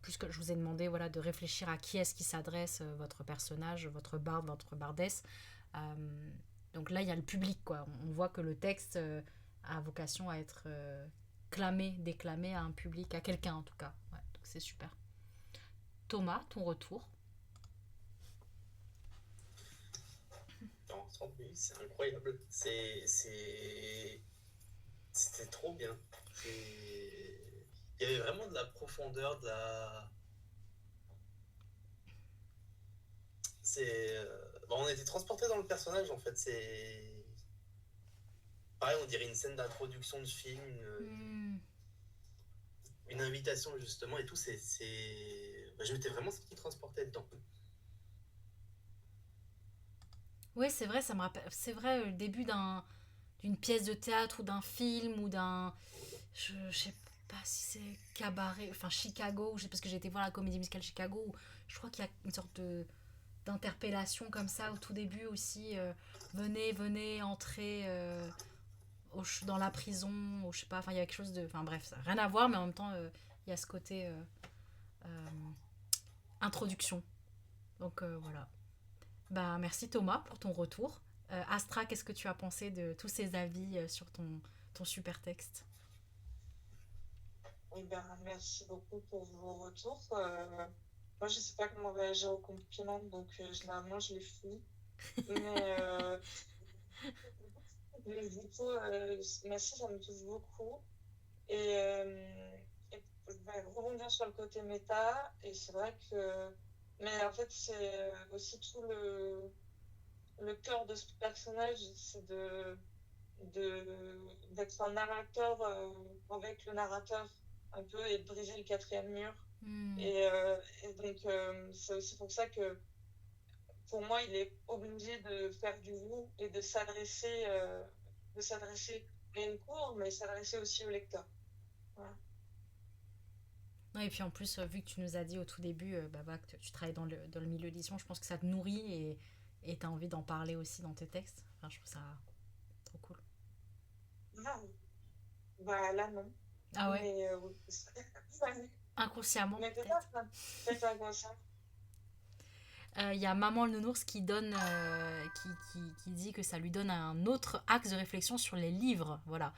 Plus que je vous ai demandé voilà, de réfléchir à qui est-ce qui s'adresse, votre personnage, votre barde, votre bardesse. Donc là, il y a le public, quoi. On voit que le texte a vocation à être déclamé à un public, à quelqu'un en tout cas. Ouais, donc c'est super. Thomas, ton retour. En 30 minutes, c'est incroyable. C'était trop bien. Il y avait vraiment de la profondeur, on était transporté dans le personnage en fait. Pareil, on dirait une scène d'introduction de film, une invitation justement et tout. Je m'étais vraiment senti transporté dedans. Oui, c'est vrai, ça me rappelle. C'est vrai, le début d'une pièce de théâtre ou d'un film ou d'un. Je sais pas si c'est Cabaret, enfin Chicago, parce que j'ai été voir la comédie musicale Chicago, où je crois qu'il y a une sorte d'interpellation comme ça au tout début aussi. Venez, entrez dans la prison, ou je sais pas, enfin il y a quelque chose de. Enfin bref, ça n'a rien à voir, mais en même temps, il y a ce côté introduction. Donc voilà. Bah, merci Thomas pour ton retour. Astra, qu'est-ce que tu as pensé de tous ces avis sur ton super texte? Eh ben, merci beaucoup pour vos retours. Moi, je sais pas comment réagir aux compliments, donc généralement, je les fuis. Mais, mais du coup, merci, ça me touche beaucoup. Et je vais rebondir sur le côté méta. Et c'est vrai que... Mais en fait, c'est aussi tout le cœur de ce personnage, c'est d'être un narrateur avec le narrateur un peu et de briser le quatrième mur. Et donc, c'est aussi pour ça que pour moi, il est obligé de faire du vous et de s'adresser à une cour, mais s'adresser aussi au lecteur. Voilà. Ouais, et puis en plus, vu que tu nous as dit au tout début que tu travailles dans le milieu d'édition, je pense que ça te nourrit et tu as envie d'en parler aussi dans tes textes. Enfin, je trouve ça trop cool. Non. Bah là, non. Ah ouais, Mais inconsciemment mais peut-être. peut-être inconscient. Il y a Maman le nounours qui donne, qui dit que ça lui donne un autre axe de réflexion sur les livres. Voilà.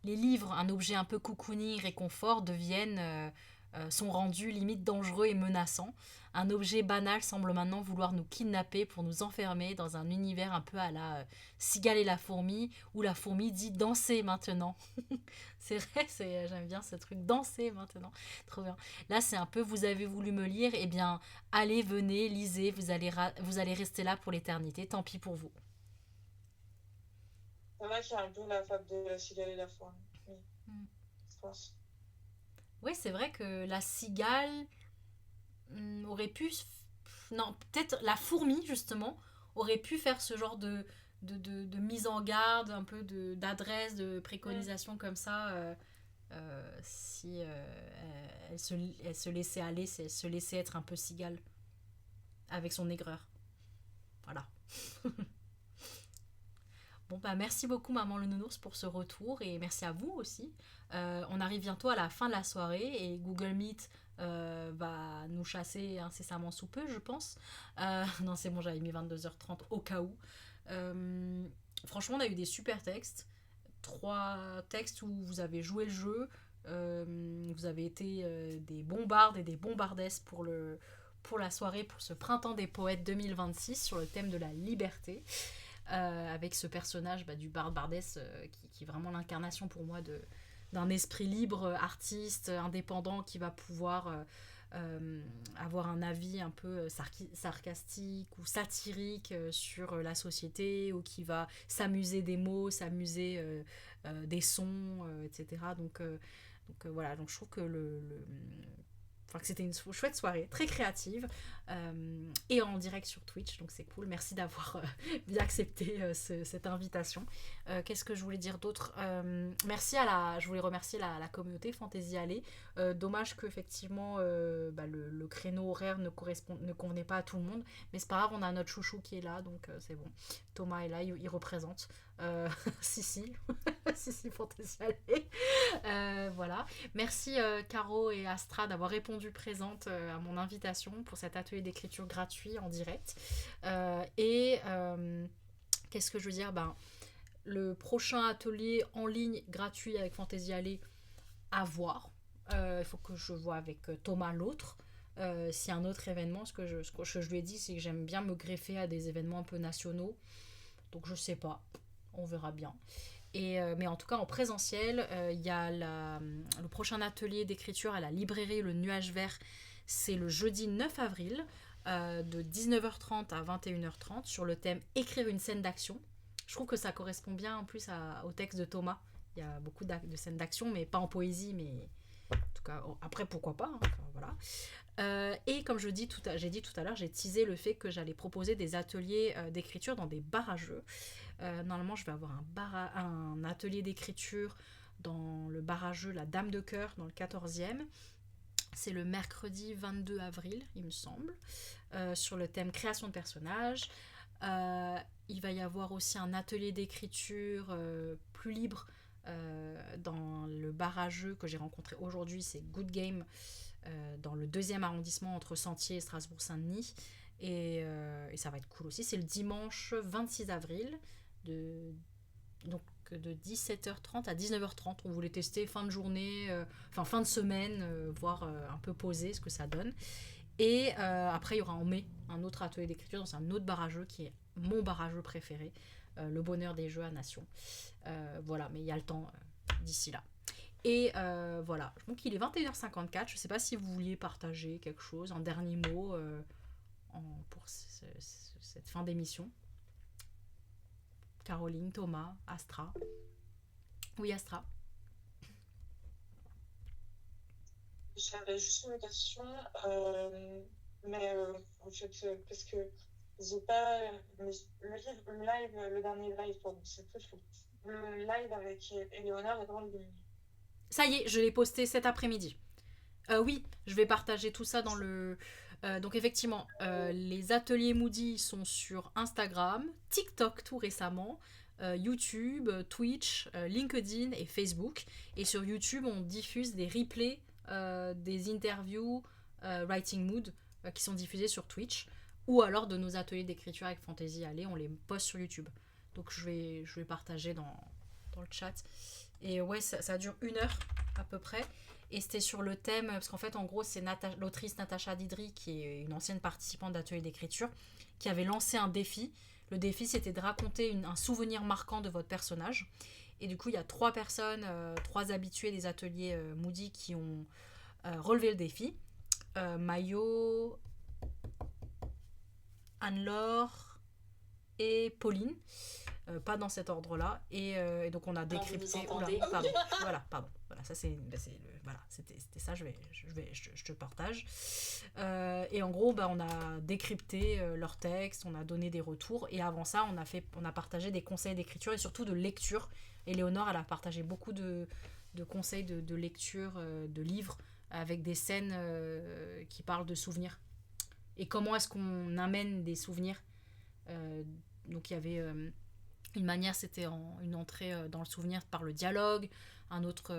Les livres, un objet un peu cocooning, réconfort, sont rendus limite dangereux et menaçants. Un objet banal semble maintenant vouloir nous kidnapper pour nous enfermer dans un univers un peu à la Cigale et la fourmi, où la fourmi dit danser maintenant. C'est vrai, j'aime bien ce truc, danser maintenant. Trop bien. Là, c'est un peu, vous avez voulu me lire, eh bien, allez, venez, lisez, vous allez rester là pour l'éternité, tant pis pour vous. C'est vrai qu'il y a un peu la fable de la cigale et la fourmi. Oui, je pense. Oui, c'est vrai que la cigale aurait pu... Non, peut-être la fourmi, justement, aurait pu faire ce genre de mise en garde, un peu d'adresse, de préconisation comme ça, si elle se laissait aller, si elle se laissait être un peu cigale, avec son aigreur. Voilà. Bon, bah merci beaucoup Maman le nounours pour ce retour et merci à vous aussi. On arrive bientôt à la fin de la soirée et Google Meet va nous chasser incessamment sous peu, je pense. Non, c'est bon, j'avais mis 22h30 au cas où. Franchement, on a eu des super textes. 3 textes où vous avez joué le jeu. Vous avez été des bombardes et des bombardesses pour la soirée, pour ce printemps des poètes 2026 sur le thème de la liberté, avec ce personnage du Bard Bardess qui est vraiment l'incarnation pour moi d'un esprit libre, artiste, indépendant, qui va pouvoir avoir un avis un peu sarcastique ou satirique sur la société, ou qui va s'amuser des mots, s'amuser des sons, etc. Donc voilà, donc je trouve que que c'était une chouette soirée, très créative, et en direct sur Twitch, donc c'est cool. Merci d'avoir bien accepté cette invitation. Qu'est-ce que je voulais dire d'autre? Je voulais remercier la communauté Fantasy Alley. Dommage qu'effectivement le créneau horaire ne convenait pas à tout le monde, mais c'est pas grave, on a notre chouchou qui est là, donc c'est bon. Thomas est là, il représente. Si Fantasy Alley. Voilà. Merci Caro et Astra d'avoir répondu présente à mon invitation pour cet atelier d'écriture gratuit en direct. Qu'est-ce que je veux dire? Le prochain atelier en ligne gratuit avec Fantasy Alley, à voir. Il faut que je vois avec Thomas l'autre. S'il y a un autre événement, ce que je lui ai dit, c'est que j'aime bien me greffer à des événements un peu nationaux. Donc je sais pas, on verra bien. Mais en tout cas, en présentiel, il y a le prochain atelier d'écriture à la librairie Le Nuage Vert. C'est le jeudi 9 avril, de 19h30 à 21h30, sur le thème « Écrire une scène d'action ». Je trouve que ça correspond bien en plus au texte de Thomas. Il y a beaucoup de scènes d'action, mais pas en poésie, mais en tout cas, après, pourquoi pas, hein, enfin, voilà. Et comme j'ai dit tout à l'heure, j'ai teasé le fait que j'allais proposer des ateliers d'écriture dans des bars à jeux. Normalement, je vais avoir un atelier d'écriture dans le bar à jeux La Dame de Cœur, dans le 14e. C'est le mercredi 22 avril, il me semble, sur le thème création de personnages. Il va y avoir aussi un atelier d'écriture plus libre dans le bar à jeux que j'ai rencontré aujourd'hui, c'est Good Game, dans le 2e arrondissement entre Sentier et Strasbourg-Saint-Denis. Et ça va être cool aussi. C'est le dimanche 26 avril, de 17h30 à 19h30. On voulait tester fin de journée, fin de semaine, voir un peu poser ce que ça donne. Et après, il y aura en mai un autre atelier d'écriture dans un autre bar à jeux qui est mon bar à jeux préféré, le Bonheur des Jeux à Nation. Voilà, mais il y a le temps d'ici là. Et voilà, donc il est 21h54. Je ne sais pas si vous vouliez partager quelque chose, un dernier mot pour cette fin d'émission. Caroline, Thomas, Astra. Oui, Astra. J'avais juste une question, mais en fait, parce que j'ai pas le dernier live, pardon, c'est plus le live avec Éléonore est dans le ligne. Ça y est, je l'ai posté cet après-midi. Oui, je vais partager tout ça dans le... donc effectivement, les ateliers Moody sont sur Instagram, TikTok tout récemment, YouTube, Twitch, LinkedIn et Facebook. Et sur YouTube, on diffuse des replays des interviews Writing Mood qui sont diffusées sur Twitch, ou alors de nos ateliers d'écriture avec Fantasy Alley, on les poste sur YouTube. Donc je vais partager dans le chat. Et ouais, ça dure 1 heure à peu près. Et c'était sur le thème, parce qu'en fait, en gros, c'est l'autrice Natacha Didri, qui est une ancienne participante d'atelier d'écriture, qui avait lancé un défi. Le défi, c'était de raconter un souvenir marquant de votre personnage. Et du coup, il y a 3 personnes, 3 habitués des ateliers Moody qui ont relevé le défi. Mayo, Anne-Laure et Pauline. Pas dans cet ordre-là. Et donc, on a décrypté... Pardon. Voilà, ça c'était ça, je te partage. Et en gros, on a décrypté leurs textes, on a donné des retours. Et avant ça, on a partagé des conseils d'écriture et surtout de lecture. Éléonore, elle a partagé beaucoup de conseils de lecture, de livres, avec des scènes qui parlent de souvenirs. Et comment est-ce qu'on amène des souvenirs. Donc il y avait une manière, c'était une entrée dans le souvenir par le dialogue. Une autre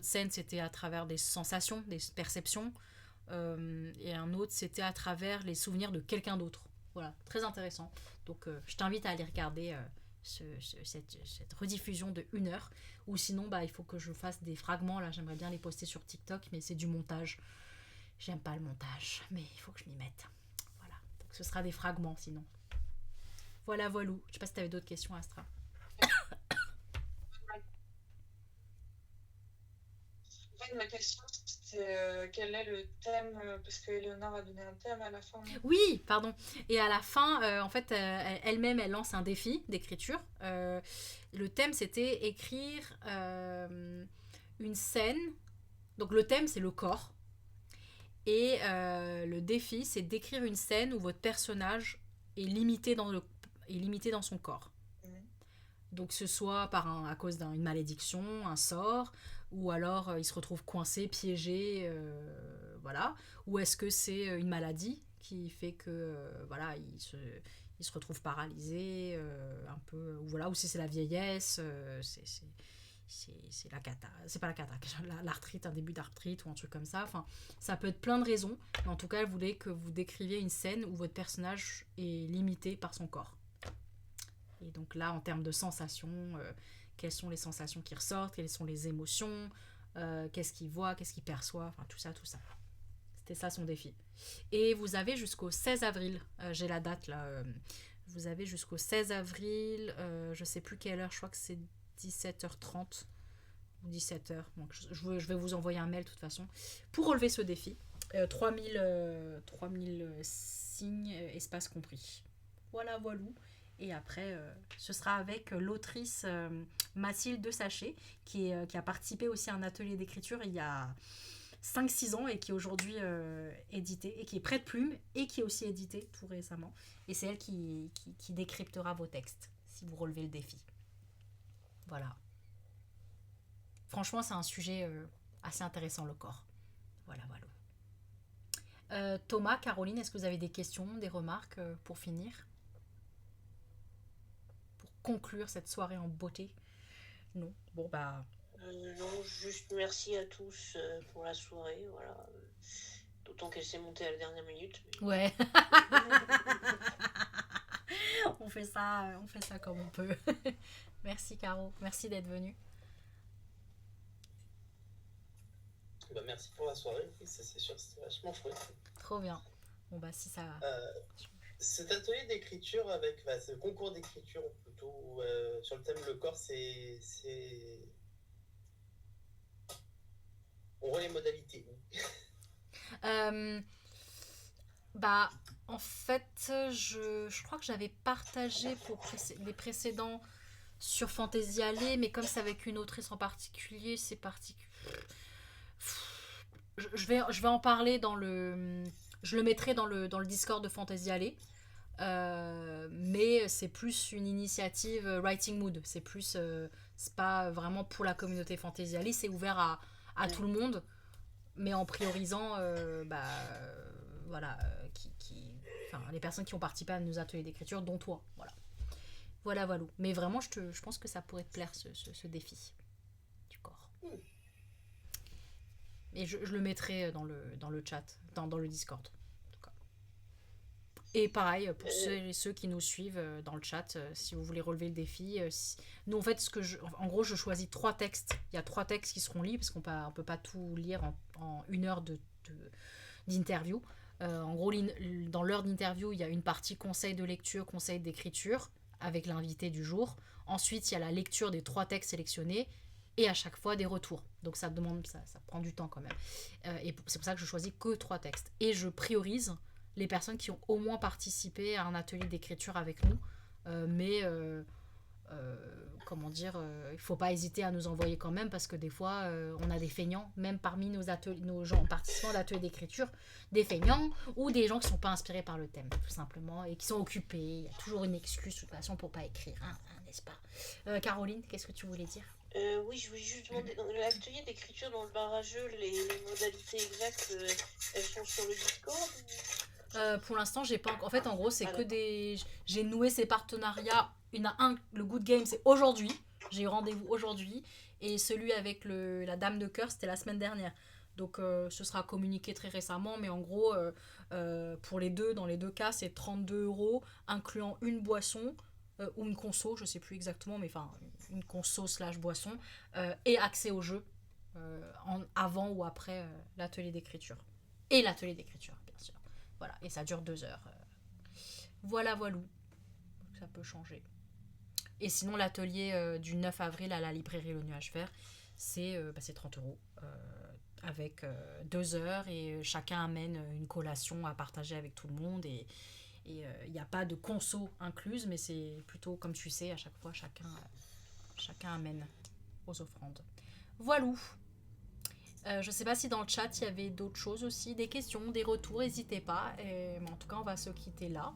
scène, c'était à travers des sensations, des perceptions. Et un autre, c'était à travers les souvenirs de quelqu'un d'autre. Voilà, très intéressant. Donc je t'invite à aller regarder cette rediffusion de 1 heure. Ou sinon, il faut que je fasse des fragments. Là, j'aimerais bien les poster sur TikTok, mais c'est du montage. J'aime pas le montage, mais il faut que je m'y mette. Voilà. Donc ce sera des fragments sinon. Voilà, voilou. Je sais pas si tu avais d'autres questions, Astra. En fait, ma question, c'était quel est le thème, parce que Eleonore a donné un thème à la fin. Oui, pardon. Et à la fin, en fait, elle-même, elle lance un défi d'écriture. Le thème, c'était écrire une scène. Donc le thème, c'est le corps. Et le défi, c'est d'écrire une scène où votre personnage est limité dans son corps. Donc ce soit à cause d'une malédiction, un sort, ou alors il se retrouve coincé, piégé, voilà. Ou est-ce que c'est une maladie qui fait que voilà, il se retrouve paralysé, un peu, ou voilà, ou si c'est la vieillesse, c'est la cata, c'est pas la cata, l'arthrite, un début d'arthrite ou un truc comme ça. Enfin, ça peut être plein de raisons, mais en tout cas, elle voulait que vous décriviez une scène où votre personnage est limité par son corps. Et donc là, en termes de sensations, quelles sont les sensations qui ressortent, quelles sont les émotions, qu'est-ce qu'il voit, qu'est-ce qu'il perçoit, enfin tout ça, tout ça. C'était ça son défi. Et vous avez jusqu'au 16 avril, j'ai la date là, vous avez jusqu'au 16 avril, je sais plus quelle heure, je crois que c'est 17h30 ou 17h. Donc je vais vous envoyer un mail de toute façon pour relever ce défi. 3000 signes, espace compris. Voilà, voilou. Et après, ce sera avec l'autrice Mathilde de Sachet, qui a participé aussi à un atelier d'écriture il y a 5-6 ans et qui est aujourd'hui édité, et qui est prête plume, et qui est aussi édité tout récemment. Et c'est elle qui décryptera vos textes, si vous relevez le défi. Voilà. Franchement, c'est un sujet assez intéressant, le corps. Voilà, voilà. Thomas, Caroline, est-ce que vous avez des questions, des remarques pour finir ? Conclure cette soirée en beauté? Non. Bon bah. Non, juste merci à tous pour la soirée, voilà. D'autant qu'elle s'est montée à la dernière minute. Mais... Ouais. on fait ça comme on peut. Merci Caro, merci d'être venue. Bah, merci pour la soirée, c'est sûr, c'était vachement chouette. Trop bien. Bon bah si ça. Cet atelier d'écriture avec ce concours d'écriture plutôt sur le thème le corps, c'est on voit les modalités où bah en fait je crois que j'avais partagé pour les précédents sur Fantasy Alley, mais comme c'est avec une autrice en particulier, c'est particulier. Je vais en parler je le mettrai dans le Discord de Fantasy Alley. Mais c'est plus une initiative Writing Mood. C'est plus, c'est pas vraiment pour la communauté Fantasy Alley, c'est ouvert à tout le monde, mais en priorisant voilà, les personnes qui ont participé à nos ateliers d'écriture, dont toi. Voilà, voilà. Mais vraiment, je pense que ça pourrait te plaire ce défi du corps. Et je le mettrai dans le chat, dans le Discord. Et pareil, pour ceux qui nous suivent dans le chat, si vous voulez relever le défi, nous en fait, en gros, je choisis 3 textes. Il y a 3 textes qui seront lus, parce qu'on peut pas tout lire en 1 heure d'interview. En gros, dans l'heure d'interview, il y a une partie conseil de lecture, conseil d'écriture, avec l'invité du jour. Ensuite, il y a la lecture des 3 textes sélectionnés, et à chaque fois des retours. Donc ça prend du temps quand même. Et c'est pour ça que je choisis que 3 textes. Et je priorise les personnes qui ont au moins participé à un atelier d'écriture avec nous. Comment dire, il ne faut pas hésiter à nous envoyer quand même, parce que des fois, on a des feignants, même parmi nos gens participants d'ateliers d'écriture, des feignants ou des gens qui ne sont pas inspirés par le thème, tout simplement, et qui sont occupés. Il y a toujours une excuse, de toute façon, pour ne pas écrire, n'est-ce pas ? Caroline, qu'est-ce que tu voulais dire ? Oui, je voulais juste demander, dans l'atelier d'écriture dans le bar à jeu, les modalités exactes, elles sont sur le Discord ou... Pour l'instant, j'ai pas. En fait, en gros, c'est que des. J'ai noué ces partenariats. Il y en a un, le Good Game, c'est aujourd'hui. J'ai eu rendez-vous aujourd'hui. Et celui avec la Dame de Cœur, c'était la semaine dernière. Donc, ce sera communiqué très récemment. Mais en gros, pour dans les deux cas, c'est 32€, incluant une boisson ou une conso, je sais plus exactement, mais enfin, une conso / boisson, et accès au jeu avant ou après l'atelier d'écriture. et l'atelier d'écriture, bien sûr. Voilà, et ça dure 2 heures. Voilà, voilou. Ça peut changer. Et sinon, l'atelier du 9 avril à la librairie Le Nuage Vert, c'est 30 € avec 2 heures et chacun amène une collation à partager avec tout le monde. Et il n'y a pas de conso incluse, mais c'est plutôt, comme tu sais, à chaque fois, chacun amène aux offrandes. Voilou. Je ne sais pas si dans le chat il y avait d'autres choses aussi, des questions, des retours, n'hésitez pas. Mais en tout cas, on va se quitter là,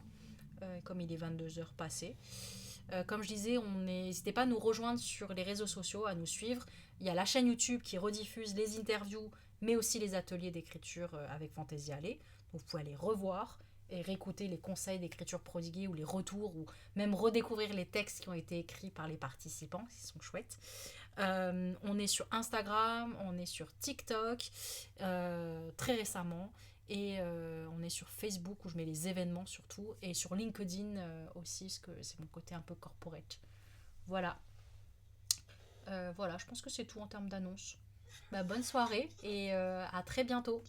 comme il est 22 heures passées. Comme je disais, n'hésitez pas à nous rejoindre sur les réseaux sociaux, à nous suivre. Il y a la chaîne YouTube qui rediffuse les interviews, mais aussi les ateliers d'écriture avec Fantaisie Allée. Donc vous pouvez aller revoir et réécouter les conseils d'écriture prodigués ou les retours, ou même redécouvrir les textes qui ont été écrits par les participants, qui sont chouettes. On est sur Instagram, on est sur TikTok très récemment, et on est sur Facebook où je mets les événements surtout, et sur LinkedIn aussi, parce que c'est mon côté un peu corporate. Voilà. Voilà, je pense que c'est tout en termes d'annonces. Bonne soirée et à très bientôt.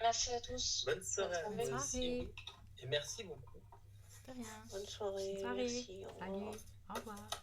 Merci à tous. Bonne soirée à vous Bonne aussi. soirée. Et merci beaucoup. De rien. Bonne soirée. Bonne soirée. Merci. Au revoir. Salut. Au revoir.